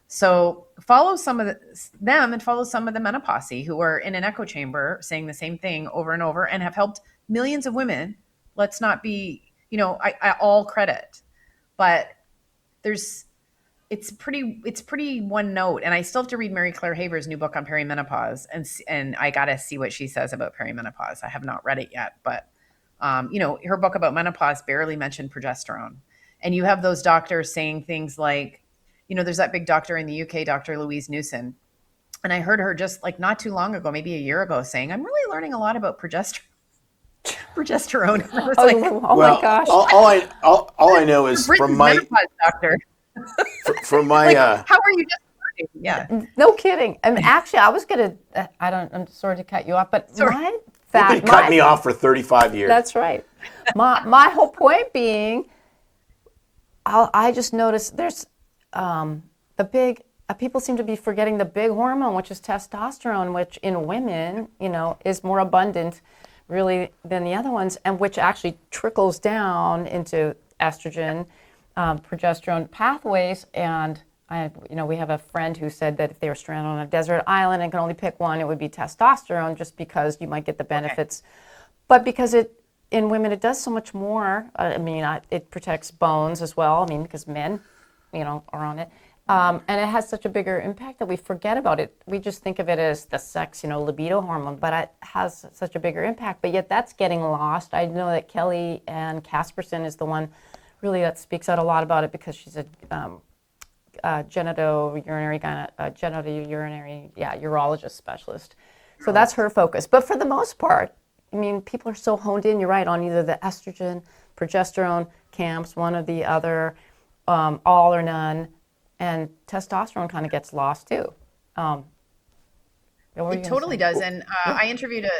So follow some of them, and follow some of the menopause who are in an echo chamber saying the same thing over and over, and have helped millions of women. Let's not be, I all credit, but it's pretty one note. And I still have to read Mary Claire Haver's new book on perimenopause, and I got to see what she says about perimenopause. I have not read it yet, but her book about menopause barely mentioned progesterone. And you have those doctors saying things like, there's that big doctor in the UK, Dr. Louise Newson. And I heard her just like not too long ago, maybe a year ago, saying, I'm really learning a lot about progesterone. My gosh. All I know is from my doctor. from my how are you just starting? Yeah. No kidding. And actually, I was going to, I'm sorry to cut you off, but you've been cutting me off for 35 years. That's right. My whole point being, I just noticed there's people seem to be forgetting the big hormone, which is testosterone, which in women, is more abundant really than the other ones, and which actually trickles down into estrogen, progesterone pathways. And we have a friend who said that if they were stranded on a desert island and could only pick one, it would be testosterone, just because you might get the benefits. Okay. But because in women, it does so much more. It protects bones as well. Because men, are on it. And it has such a bigger impact that we forget about it. We just think of it as the sex, libido hormone, but it has such a bigger impact. But yet that's getting lost. I know that Kelly Ann Casperson is the one really that speaks out a lot about it, because she's a genitourinary urologist specialist. So that's her focus. But for the most part, people are so honed in, you're right, on either the estrogen, progesterone camps, one or the other, all or none, and testosterone kind of gets lost too. It totally does. And I interviewed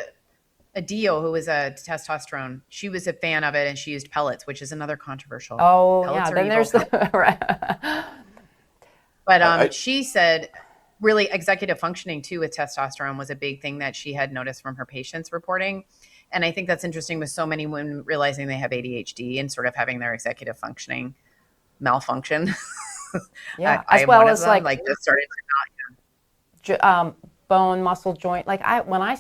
a Dio who was a testosterone. She was a fan of it, and she used pellets, which is another controversial. Oh, pellets yeah. Then there's right. But she said really executive functioning too with testosterone was a big thing that she had noticed from her patients reporting. And I think that's interesting with so many women realizing they have ADHD and sort of having their executive functioning malfunction. Yeah, as well as like just started to bone, muscle, joint. Like when I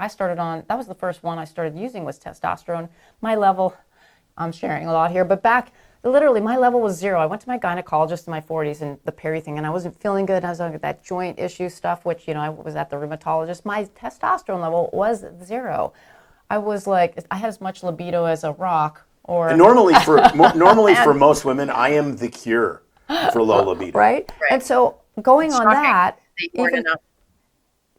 started on, that was the first one I started using was testosterone. My level, I'm sharing a lot here, but back, literally my level was 0. I went to my gynecologist in my 40s and the peri thing, and I wasn't feeling good. I was on that joint issue stuff, which, I was at the rheumatologist. My testosterone level was 0. I was like, I had as much libido as a rock. And normally for most women, I am the cure for low libido. Right? And so going on that,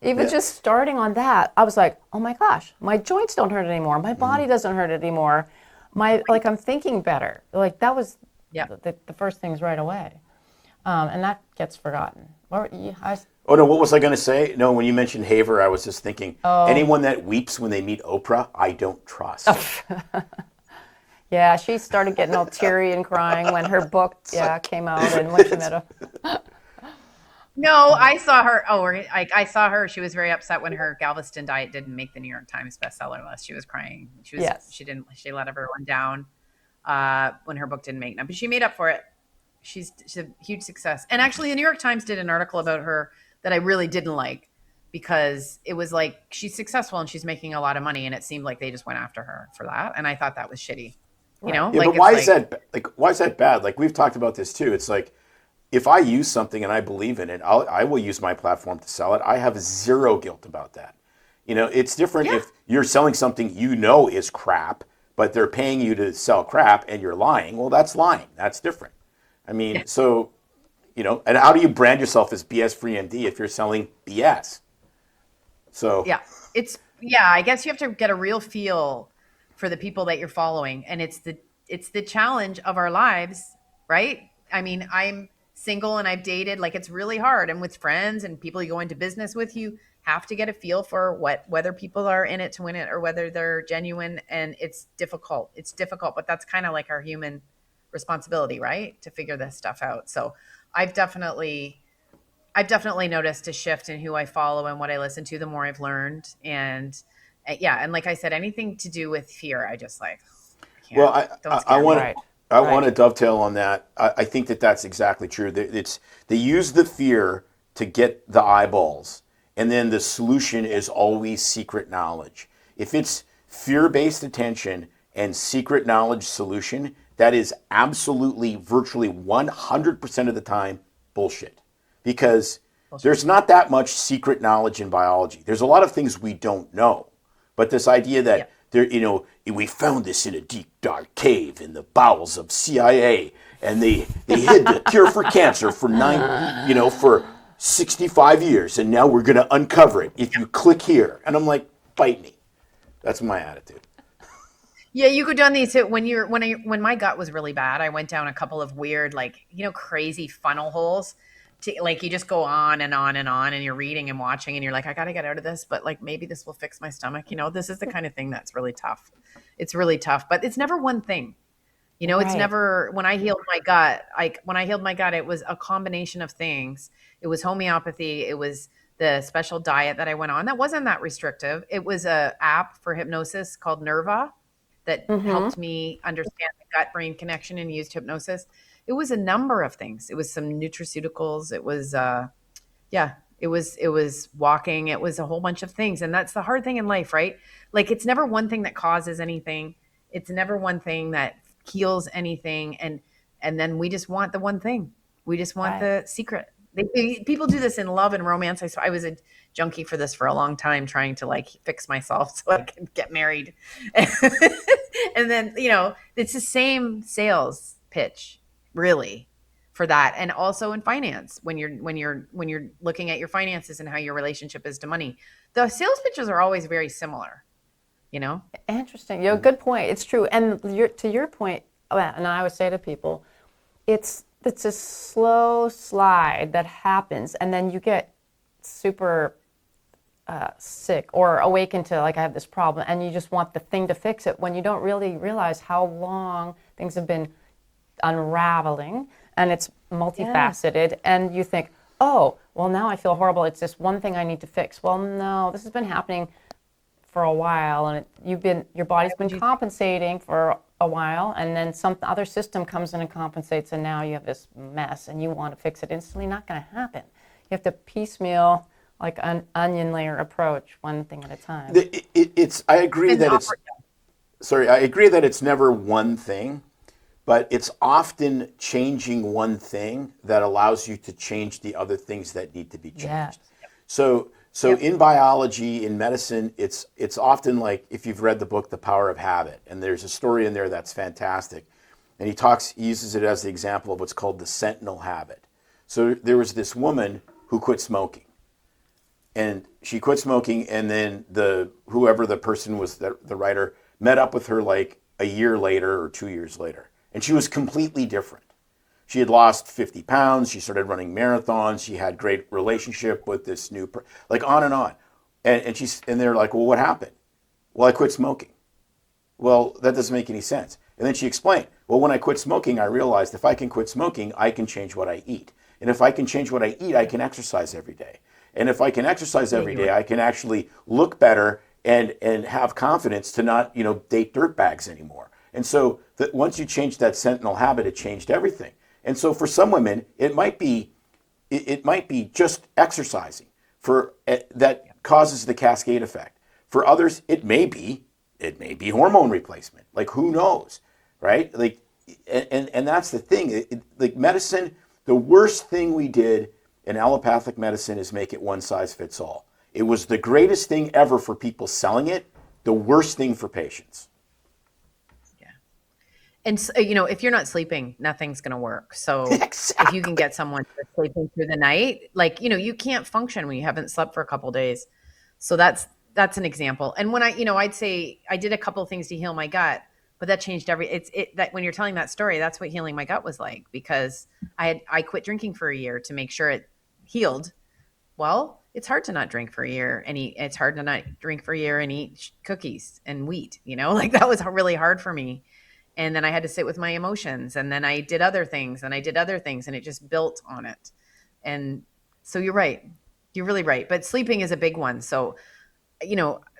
even just starting on that, I was like, oh my gosh, my joints don't hurt anymore. My body doesn't hurt anymore. I'm thinking better. Like that was the first things right away. And that gets forgotten. What was I going to say? No, when you mentioned Haver, I was just thinking, anyone that weeps when they meet Oprah, I don't trust. Yeah, she started getting all teary and crying when her book came out and when she met him. No, I saw her. Oh, I saw her. She was very upset when her Galveston diet didn't make the New York Times bestseller list. She was crying. Yes. She let everyone down when her book didn't make it. But she made up for it. She's a huge success. And actually, the New York Times did an article about her that I really didn't like because it was like she's successful and she's making a lot of money, and it seemed like they just went after her for that. And I thought that was shitty. You know, Yeah, like but why is that like why is that bad? Like we've talked about this too. It's like if I use something and I believe in it, I will use my platform to sell it. I have zero guilt about that. You know, it's different if you're selling something you know is crap, but they're paying you to sell crap and you're lying. Well, that's lying. That's different. I mean, so, you know, and how do you brand yourself as BS free MD if you're selling BS? So, I guess you have to get a real feel for the people that you're following, and it's the challenge of our lives, right? I mean, I'm single and I've dated, like it's really hard, and with friends and people you go into business with, you have to get a feel for whether people are in it to win it or whether they're genuine, and it's difficult, but that's kind of like our human responsibility, right, to figure this stuff out. So I've definitely noticed a shift in who I follow and what I listen to the more I've learned. And and like I said, anything to do with fear, I just like, I can't. well, Don't I scare want me. Right. I want to dovetail on that. I think that that's exactly true. They use the fear to get the eyeballs, and then the solution is always secret knowledge. If it's fear-based attention and secret knowledge solution, that is absolutely, virtually 100% of the time bullshit. Because there's not that much secret knowledge in biology. There's a lot of things we don't know. But this idea that there, you know, we found this in a deep dark cave in the bowels of CIA, and they hid the cure for cancer for for 65 years, and now we're going to uncover it if you click here. And I'm like, bite me. That's my attitude. Yeah, you go down these when my gut was really bad, I went down a couple of weird, like, crazy funnel holes. Like you just go on and on and on, and you're reading and watching, and you're like, I got to get out of this, but like maybe this will fix my stomach. This is the kind of thing that's really tough. It's really tough, but it's never one thing. It's Right. never, when I healed my gut, it was a combination of things. It was homeopathy. It was the special diet that I went on that wasn't that restrictive. It was a app for hypnosis called Nerva that helped me understand the gut brain connection and used hypnosis. It was a number of things. It was some nutraceuticals. It was, it was walking. It was a whole bunch of things. And that's the hard thing in life, right? Like it's never one thing that causes anything. It's never one thing that heals anything. And then we just want the one thing. We just want the secret. People do this in love and romance. I was a junkie for this for a long time, trying to like fix myself so I can get married. And then, it's the same sales pitch, really, for that. And also in finance, when you're looking at your finances and how your relationship is to money, the sales pitches are always very similar. Interesting. Good point. It's true. And to your point, and I would say to people, it's a slow slide that happens, and then you get super sick or awakened to, like, I have this problem, and you just want the thing to fix it when you don't really realize how long things have been unraveling, and it's multifaceted, and you think, oh, well, now I feel horrible. It's this one thing I need to fix. Well, no, this has been happening for a while, and your body's been compensating for a while, and then some other system comes in and compensates, and now you have this mess, and you want to fix it instantly. Not going to happen. You have to piecemeal, like an onion layer approach, one thing at a time. I agree that it's never one thing, but it's often changing one thing that allows you to change the other things that need to be changed. Yes. So in biology, in medicine, it's often like, if you've read the book, The Power of Habit, and there's a story in there that's fantastic. And he uses it as the example of what's called the sentinel habit. So there was this woman who quit smoking. And she quit smoking, and then whoever the person was, the writer, met up with her like a year later or 2 years later. And she was completely different. She had lost 50 pounds. She started running marathons. She had great relationship with this new, like on and on. And they're like, well, what happened? Well, I quit smoking. Well, that doesn't make any sense. And then she explained, well, when I quit smoking, I realized if I can quit smoking, I can change what I eat. And if I can change what I eat, I can exercise every day. And if I can exercise every day, I can actually look better and have confidence to not, date dirtbags anymore. And so that once you change that sentinel habit, it changed everything. And so for some women, it might be just exercising that causes the cascade effect. For others, it may be hormone replacement. Like, who knows, right? Like, and that's the thing. Like, medicine, the worst thing we did in allopathic medicine is make it one size fits all. It was the greatest thing ever for people selling it, the worst thing for patients. Yeah. And if you're not sleeping, nothing's going to work. So Exactly. if you can get someone sleeping through the night, like, you can't function when you haven't slept for a couple of days. So that's an example. And when I'd say I did a couple of things to heal my gut, but that changed that when you're telling that story, that's what healing my gut was like, because I quit drinking for a year to make sure it healed. Well, it's hard to not drink for a year and eat cookies and wheat, like that was really hard for me. And then I had to sit with my emotions, and then I did other things and it just built on it. And so you're right. You're really right. But sleeping is a big one. So,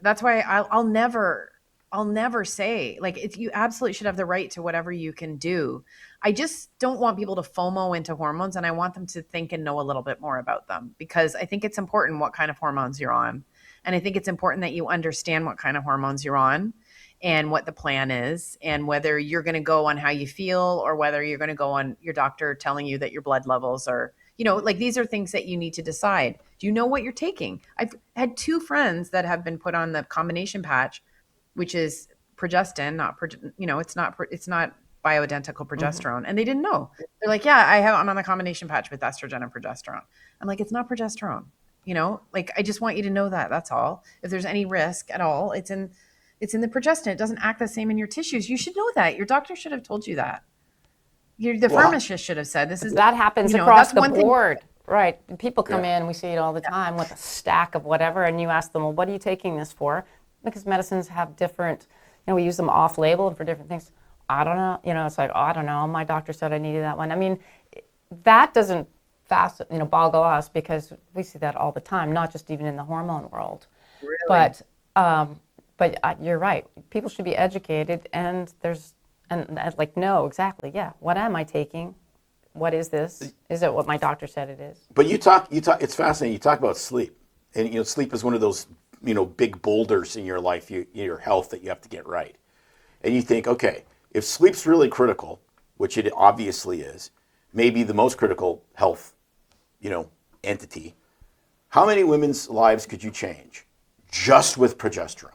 that's why I'll never say, like, you absolutely should have the right to whatever you can do. I just don't want people to FOMO into hormones, and I want them to think and know a little bit more about them, because I think it's important what kind of hormones you're on. And I think it's important that you understand what kind of hormones you're on and what the plan is, and whether you're going to go on how you feel or whether you're going to go on your doctor telling you that your blood levels are, like, these are things that you need to decide. Do you know what you're taking? I've had 2 friends that have been put on the combination patch, which is progestin, it's not bioidentical progesterone. And they didn't know. They're like, yeah, I'm on the combination patch with estrogen and progesterone. I'm like, it's not progesterone, like, I just want you to know that. That's all. If there's any risk at all, it's in the progestin. It doesn't act the same in your tissues. You should know that. Your doctor should have told you that. The pharmacist should have said, this is That happens across the board. Right. People come in, we see it all the time with a stack of whatever, and you ask them, well, what are you taking this for? Because medicines have different, we use them off-label and for different things. I don't know. It's like, I don't know. My doctor said I needed that one. I mean, that doesn't boggle us, because we see that all the time, not just even in the hormone world. Really? But you're right. People should be educated, and like, no, exactly. Yeah. What am I taking? What is this? Is it what my doctor said it is? But you talk, it's fascinating. You talk about sleep, and sleep is one of those, big boulders in your life, your health, that you have to get right. And you think, okay, if sleep's really critical, which it obviously is, maybe the most critical health, entity, how many women's lives could you change just with progesterone?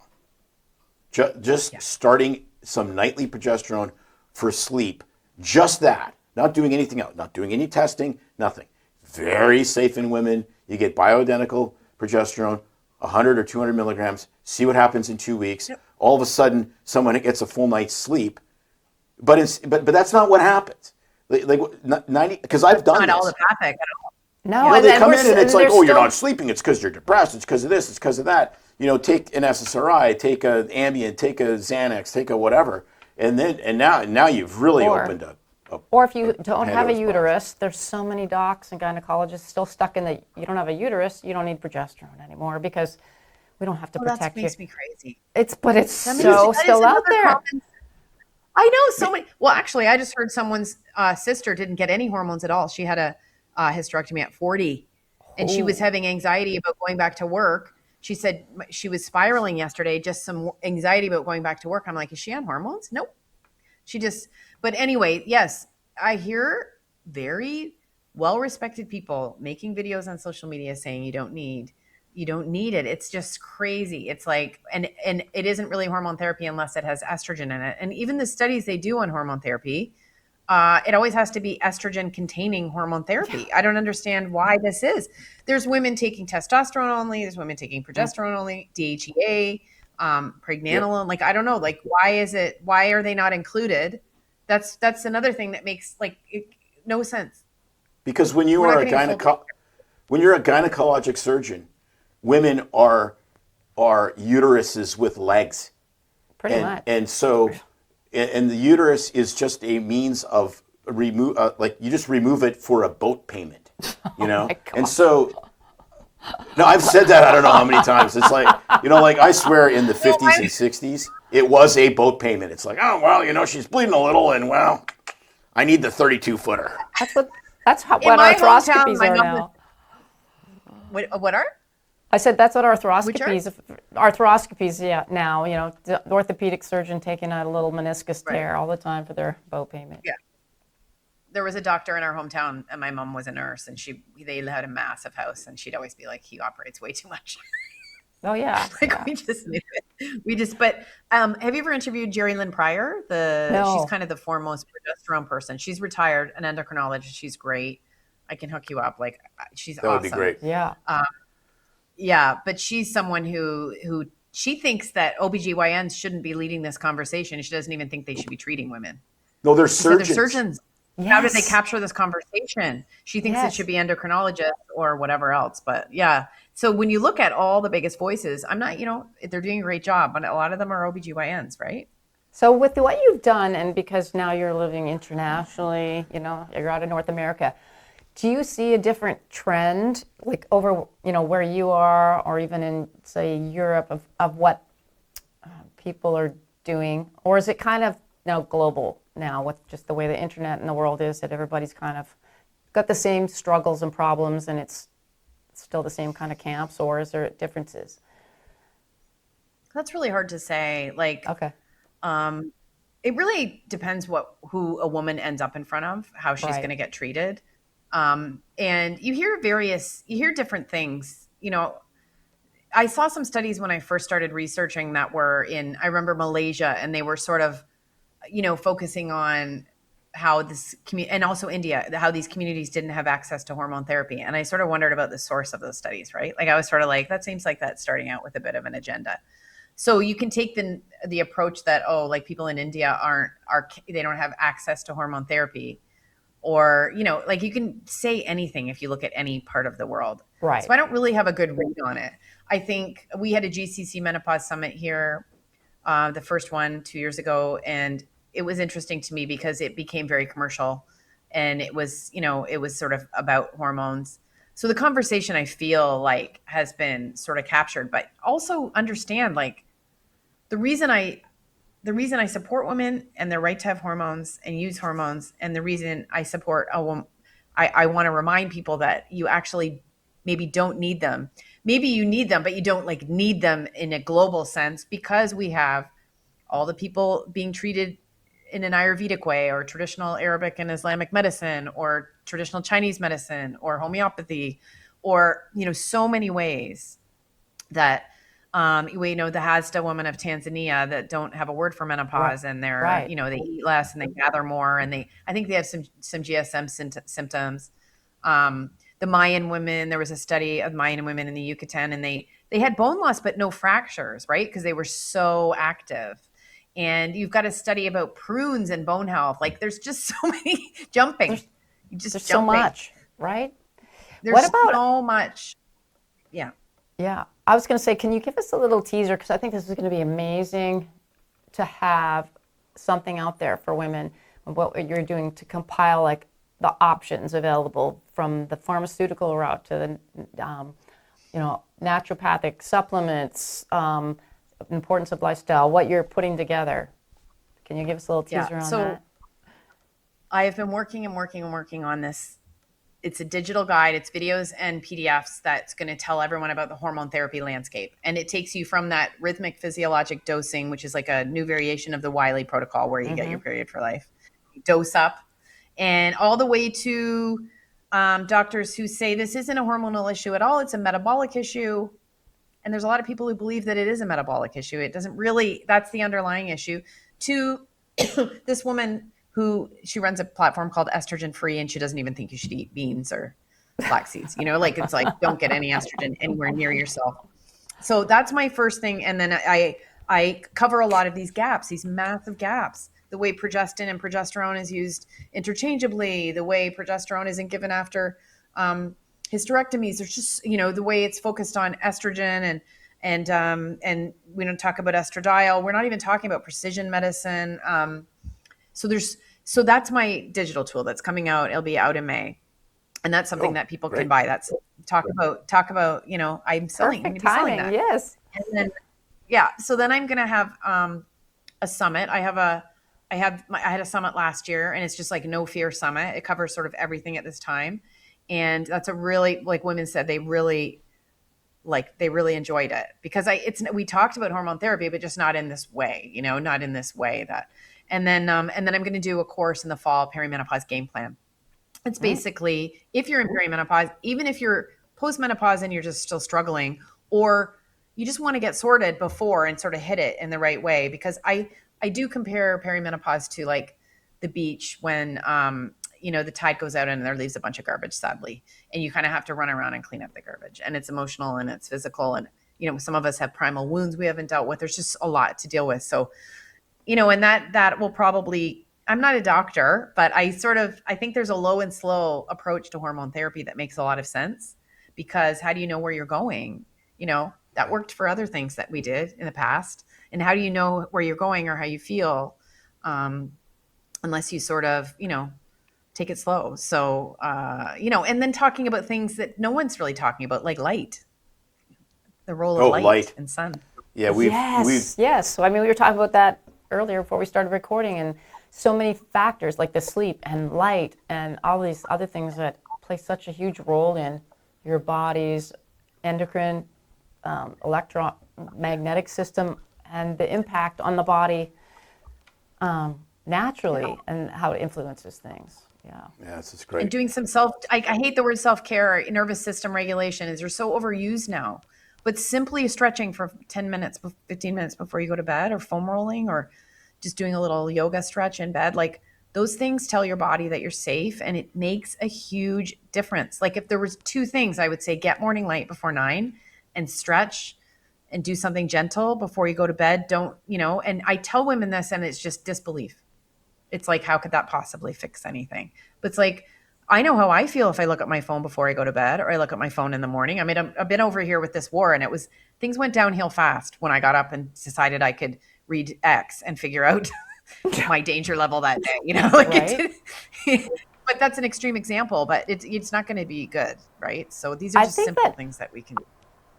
Just starting some nightly progesterone for sleep, just that, not doing anything else, not doing any testing, nothing. Very safe in women. You get bioidentical progesterone, 100 or 200 milligrams, see what happens in 2 weeks. Yep. All of a sudden, someone gets a full night's sleep. But that's not what happens. Like 90, because I've done not this. allopathic at all. No, they come in and it's like, you're not sleeping. It's because you're depressed. It's because of this. It's because of that. Take an SSRI, take a Ambien, take a Xanax, take a whatever, and now you've really opened up. Or if you don't have a uterus, there's so many docs and gynecologists still stuck in you don't have a uterus, you don't need progesterone anymore, because we don't have to protect that you. makes me crazy. It's still out there. I know so many. Well, actually, I just heard someone's sister didn't get any hormones at all. She had a hysterectomy at 40, and she was having anxiety about going back to work. She said she was spiraling yesterday, just some anxiety about going back to work. I'm like, is she on hormones? Nope. But anyway, yes, I hear very well-respected people making videos on social media saying you don't need it. It's just crazy. It's like, and it isn't really hormone therapy unless it has estrogen in it. And even the studies they do on hormone therapy, it always has to be estrogen containing hormone therapy. Yeah. I don't understand why this is. There's women taking testosterone only. There's women taking progesterone only, DHEA, pregnenolone. Yep. Like, I don't know, like, why are they not included? That's another thing that makes no sense. Because when you're a gynecologic surgeon, women are uteruses with legs. Pretty much. And so, and the uterus is just a means of you just remove it for a boat payment. you know? my God. And so, no, I've said that I don't know how many times. It's like, like I swear in the 50s and 60s, it was a boat payment. It's like, oh, well, she's bleeding a little and, well, I need the 32-footer. What my hometown, arthroscopies my are mom now. What are? I said that's what Which are? arthroscopies, yeah, now, the orthopedic surgeon taking out a little meniscus Right. tear all the time for their boat payment. Yeah. There was a doctor in our hometown, and my mom was a nurse, and they had a massive house, and she'd always be like, he operates way too much. Oh, yeah. Like yeah. but have you ever interviewed Jerry Lynn Pryor? No. She's kind of the foremost progesterone person. She's retired, an endocrinologist. She's great. I can hook you up. Like, she's That would be great. Yeah. Yeah, but she's someone who she thinks that OBGYNs shouldn't be leading this conversation. She doesn't even think they should be treating women. No, they're She said they're surgeons. surgeons. Yes. How did they capture this conversation? She thinks Yes. it should be endocrinologists or whatever else. But yeah. So when you look at all the biggest voices, I'm not, they're doing a great job, but a lot of them are OBGYNs, right? So with what you've done, and because now you're living internationally, you're out of North America, do you see a different trend, like over, where you are, or even in, say, Europe, of what people are doing? Or is it kind of global now with just the way the internet and the world is, that everybody's kind of got the same struggles and problems, and it's still the same kind of camps, or is there differences? That's really hard to say. Like, Okay. It really depends who a woman ends up in front of, how she's Right. going to get treated. And you hear different things. I saw some studies when I first started researching that were I remember Malaysia, and they were sort of, focusing on how this and also India, how these communities didn't have access to hormone therapy. And I sort of wondered about the source of those studies, right? Like, I was sort of like, that seems like that's starting out with a bit of an agenda. So you can take the approach that, like, people in India they don't have access to hormone therapy, or, like, you can say anything if you look at any part of the world. Right. So I don't really have a good read on it. I think we had a GCC Menopause Summit here, the first one 2 years ago, and it was interesting to me because it became very commercial, and it was sort of about hormones. So the conversation, I feel like, has been sort of captured, but also understand, like, the reason I support women and their right to have hormones and use hormones, and the reason I support a woman, I want to remind people that you actually maybe don't need them. Maybe you need them, but you don't need them in a global sense, because we have all the people being treated in an Ayurvedic way, or traditional Arabic and Islamic medicine, or traditional Chinese medicine, or homeopathy, or, so many ways that, we know the Hasta women of Tanzania that don't have a word for menopause, and they're, Right. They eat less and they gather more, and I think they have some GSM symptoms. The Mayan women, there was a study of Mayan women in the Yucatan, and they had bone loss, but no fractures, right? Because they were so active. And you've got a study about prunes and bone health. Like, there's just so many jumping. There's so much, right? There's What about so much. Yeah. Yeah, I was going to say, can you give us a little teaser? Because I think this is going to be amazing to have something out there for women, and what you're doing to compile, like, the options available from the pharmaceutical route to the, naturopathic supplements, importance of lifestyle, what you're putting together. Can you give us a little teaser on that? I have been working on this. It's a digital guide. It's videos and PDFs that's going to tell everyone about the hormone therapy landscape. And it takes you from that rhythmic physiologic dosing, which is like a new variation of the Wiley protocol, where you get your period for life, dose up, and all the way to doctors who say this isn't a hormonal issue at all. It's a metabolic issue. And there's a lot of people who believe that it is a metabolic issue. It doesn't really, that's the underlying issue. To this woman who, she runs a platform called Estrogen Free, and she doesn't even think you should eat beans or flax seeds. It's like, don't get any estrogen anywhere near yourself. So that's my first thing. And then I cover a lot of these gaps, these massive gaps. The way progestin and progesterone is used interchangeably, the way progesterone isn't given after hysterectomies. There's just, the way it's focused on estrogen, and we don't talk about estradiol. We're not even talking about precision medicine. So that's my digital tool that's coming out. It'll be out in May. and that's something that people can buy. That's talk about, I'm selling, I'm Perfect gonna be selling timing. that. Yes. And then, yeah, so then I'm going to have a summit. I had a summit last year, and it's just like No Fear Summit. It covers sort of everything at this time. And that's a really, like women said, they really enjoyed it, because we talked about hormone therapy, but just not in this way, not in this way that, and then I'm going to do a course in the fall, perimenopause game plan. It's basically, if you're in perimenopause, even if you're postmenopause and you're just still struggling, or you just want to get sorted before and sort of hit it in the right way. Because I do compare perimenopause to like the beach when, the tide goes out and there leaves a bunch of garbage, sadly. And you kind of have to run around and clean up the garbage. And it's emotional and it's physical. And, some of us have primal wounds we haven't dealt with. There's just a lot to deal with. So, and that will probably, I'm not a doctor, but I think there's a low and slow approach to hormone therapy that makes a lot of sense, because how do you know where you're going? That worked for other things that we did in the past. And how do you know where you're going or how you feel, unless you sort of, take it slow. So, and then talking about things that no one's really talking about, like light, the role of light and sun. Yeah, Yes. So, we were talking about that earlier before we started recording, and so many factors like the sleep and light and all these other things that play such a huge role in your body's endocrine, electromagnetic system, and the impact on the body naturally, and how it influences things. Yeah, this is great. And doing some I hate the word self-care, nervous system regulation, is they're so overused now. But simply stretching for 10 minutes, 15 minutes before you go to bed, or foam rolling, or just doing a little yoga stretch in bed, like those things tell your body that you're safe, and it makes a huge difference. Like if there was two things, I would say get morning light before 9 and stretch and do something gentle before you go to bed. Don't, and I tell women this, and it's just disbelief. It's like, how could that possibly fix anything? But it's like, I know how I feel if I look at my phone before I go to bed, or I look at my phone in the morning. I've been over here with this war, and things went downhill fast when I got up and decided I could read X and figure out my danger level that day, Right. But that's an extreme example, but it's not going to be good. Right. So these are just simple things that we can do.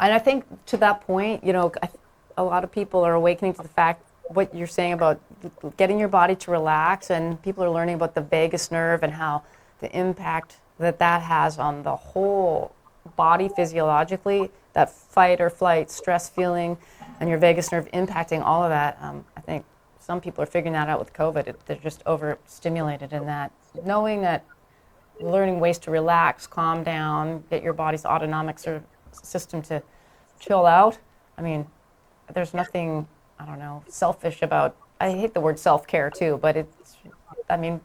And I think to that point, a lot of people are awakening to the fact, what you're saying about getting your body to relax, and people are learning about the vagus nerve and how the impact that has on the whole body physiologically, that fight or flight stress feeling, and your vagus nerve impacting all of that. I think some people are figuring that out with COVID. They're just overstimulated in that. Knowing that, learning ways to relax, calm down, get your body's autonomic system to chill out. There's nothing, selfish about, I hate the word self-care too, but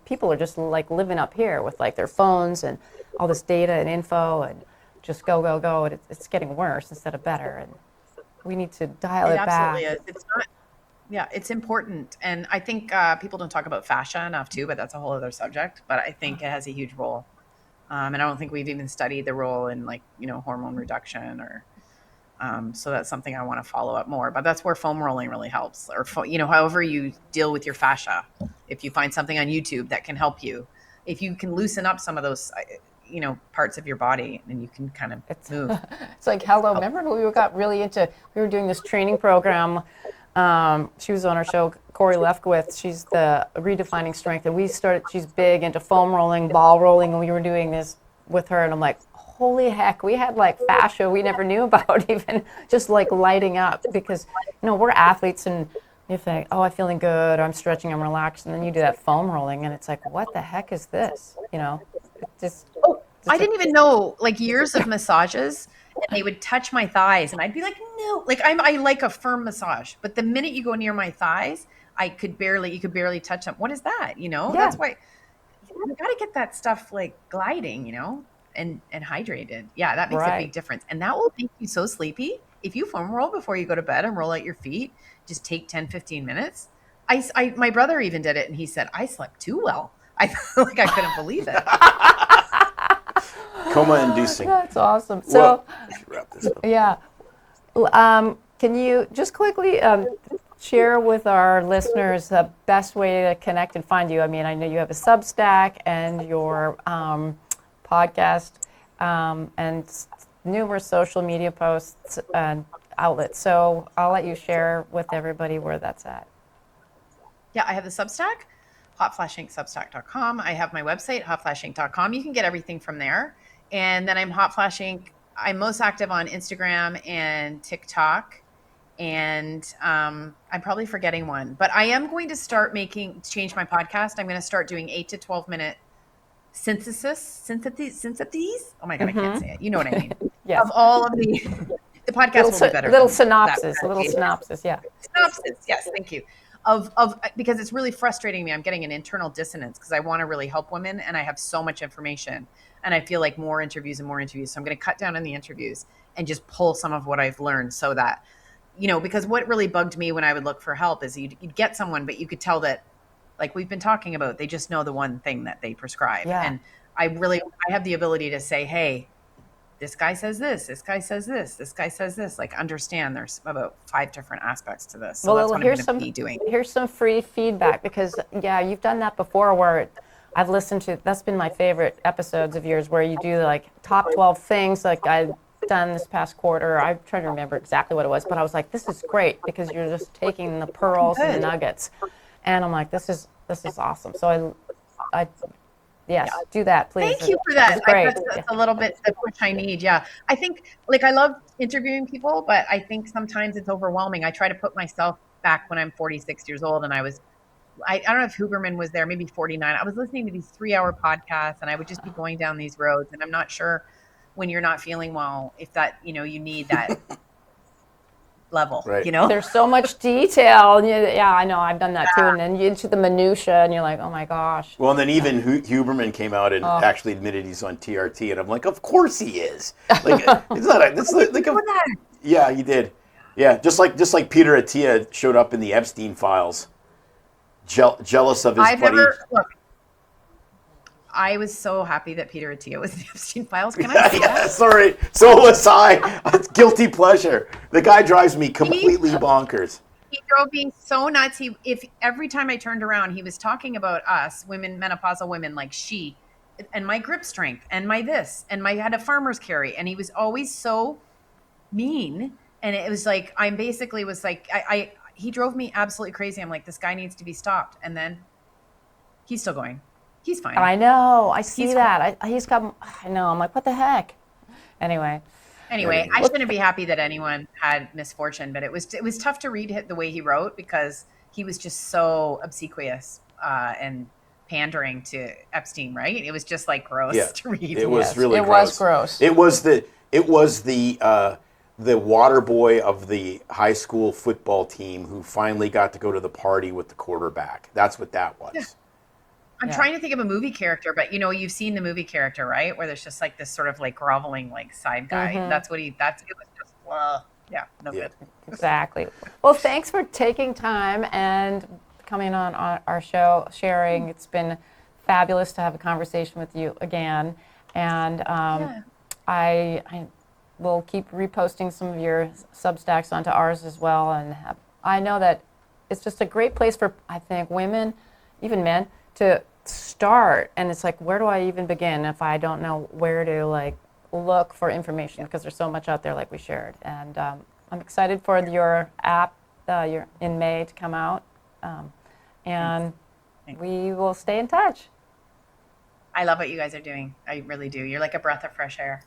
people are just like living up here with like their phones and all this data and info, and just go, and it's getting worse instead of better. And we need to dial it back. Absolutely is. It's not, yeah, it's important. And I think people don't talk about fascia enough too, but that's a whole other subject. But I think it has a huge role. And I don't think we've even studied the role in hormone reduction, or so that's something I want to follow up more. But that's where foam rolling really helps, or however you deal with your fascia. If you find something on YouTube that can help you, if you can loosen up some of those, parts of your body, and you can kind of move. It's like, hello, remember we were doing this training program. She was on our show, Corey Lefkowitz. She's the Redefining Strength, and she's big into foam rolling, ball rolling, and we were doing this with her, and I'm like, holy heck, we had like fascia we never knew about, even just like lighting up, because we're athletes, and you think, oh, I'm feeling good, I'm stretching, I'm relaxed, and then you do that foam rolling, and it's like, what the heck is this? I didn't even know, like, years of massages, and they would touch my thighs, and I'd be like, no, like I like a firm massage, but the minute you go near my thighs, you could barely touch them. What is that? That's why you got to get that stuff like gliding, and hydrated. Yeah, that makes a big difference. And that will make you so sleepy. If you foam roll before you go to bed and roll out your feet, just take 10, 15 minutes. My brother even did it, and he said, I slept too well. I couldn't believe it. Coma-inducing. That's awesome. So, we should wrap this up. Yeah. Can you just quickly share with our listeners the best way to connect and find you? I know you have a Substack, and your podcast, and numerous social media posts and outlets. So I'll let you share with everybody where that's at. Yeah, I have the Substack, hotflashinksubstack.com. I have my website, hotflashinc.com. You can get everything from there. And then I'm Hot Flash Inc. I'm most active on Instagram and TikTok. And I'm probably forgetting one. But I am going to change my podcast. I'm going to start doing 8 to 12 minute syntheses. Oh my God, I can't say it. You know what I mean? Yes. Of all of the podcast will be better. Little synopsis, yeah. Synopsis, yes, thank you. Of because it's really frustrating me. I'm getting an internal dissonance because I want to really help women and I have so much information and I feel like more interviews. So I'm going to cut down on the interviews and just pull some of what I've learned so that, because what really bugged me when I would look for help is you'd get someone, but you could tell that, like we've been talking about, they just know the one thing that they prescribe. Yeah. And I have the ability to say, hey, this guy says this guy says this, like understand there's about 5 different aspects to this. So that's what I'm going to be doing. Here's some free feedback because, you've done that before where I've listened to, that's been my favorite episodes of yours where you do like top 12 things like I've done this past quarter. I'm trying to remember exactly what it was, but I was like, this is great because you're just taking the pearls and the nuggets. And I'm like, this is awesome. So do that, please. Thank you for that. Great. That's a little bit the push I need. Yeah. I think I love interviewing people, but I think sometimes it's overwhelming. I try to put myself back when I'm 46 years old and I don't know if Huberman was there, maybe 49. I was listening to these 3-hour podcasts and I would just be going down these roads. And I'm not sure when you're not feeling well, if that, you need that level, right. There's so much detail. And I know, I've done that too. And then you into the minutia and you're like, oh my gosh. Well, and then even Huberman came out and actually admitted he's on TRT, and I'm like, of course he is. Like, it's not yeah, he did. Yeah, just like Peter Attia showed up in the Epstein files, jealous of his buddy. I was so happy that Peter Attia was in the Epstein files. Can I say that? Sorry. So was I. Guilty pleasure. The guy drives me completely bonkers. He drove me so nuts. If every time I turned around, he was talking about us, women, menopausal women, like and my grip strength, and my this, and I had a farmer's carry, and he was always so mean. And it was like, I basically was like, he drove me absolutely crazy. I'm like, this guy needs to be stopped. And then he's still going. He's fine. I know. I see that. I know. I'm like, what the heck? Anyway, I shouldn't be happy that anyone had misfortune, but it was tough to read the way he wrote because he was just so obsequious and pandering to Epstein, right? It was just like gross to read. It was really gross. It was gross. It was the water boy of the high school football team who finally got to go to the party with the quarterback. That's what that was. Yeah. I'm trying to think of a movie character, but you've seen the movie character, right? Where there's just like this sort of like groveling like side guy. Mm-hmm. It was just, no good. Exactly. Well, thanks for taking time and coming on our show, sharing. It's been fabulous to have a conversation with you again. And I will keep reposting some of your Substacks onto ours as well. And I know that it's just a great place for, I think, women, even men, to start. And it's like, where do I even begin if I don't know where to look for information, because there's so much out there like we shared. And I'm excited for your app in May to come out. And Thanks. We will stay in touch. I love what you guys are doing. I really do. You're like a breath of fresh air.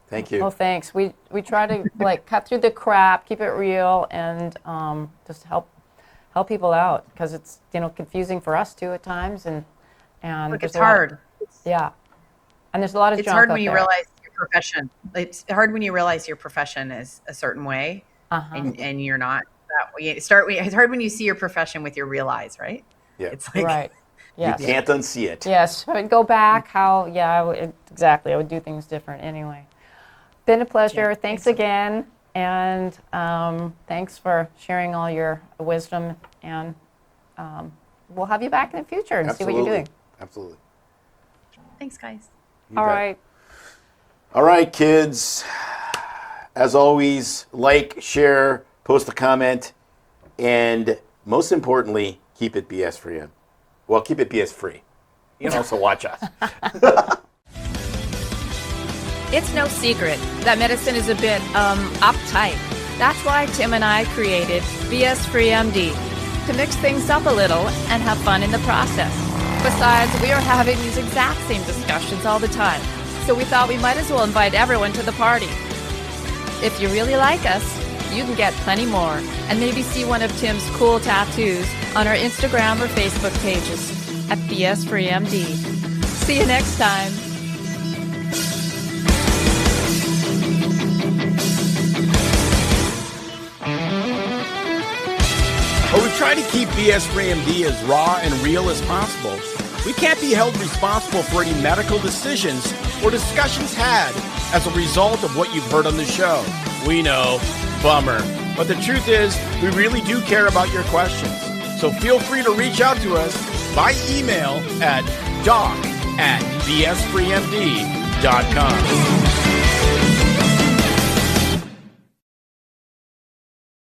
Thank you. Well, thanks. We try to cut through the crap, keep it real, and just help people out, because it's confusing for us too at times, and look, it's hard. Yeah, and there's a lot of it's junk hard out when you there. realize your profession. It's hard when you realize your profession is a certain way, and you're not that way. It's hard when you see your profession with your real eyes, right? Yeah, it's like right. Yes. You can't unsee it. Yes, I would go back. Exactly. I would do things different anyway. Been a pleasure. Yeah, thanks again. And thanks for sharing all your wisdom. And we'll have you back in the future and see what you're doing. Absolutely. Thanks, guys. All right. All right, kids. As always, like, share, post a comment, and most importantly, keep it BS for you. Well, keep it BS free. You can also watch us. It's no secret that medicine is a bit, uptight. That's why Tim and I created BS Free MD, to mix things up a little and have fun in the process. Besides, we are having these exact same discussions all the time, so we thought we might as well invite everyone to the party. If you really like us, you can get plenty more, and maybe see one of Tim's cool tattoos on our Instagram or Facebook pages at BS Free MD. See you next time. But we try to keep BS Free MD as raw and real as possible. We can't be held responsible for any medical decisions or discussions had as a result of what you've heard on the show. We know, bummer. But the truth is, we really do care about your questions. So feel free to reach out to us by email at doc@bsfreemd.com.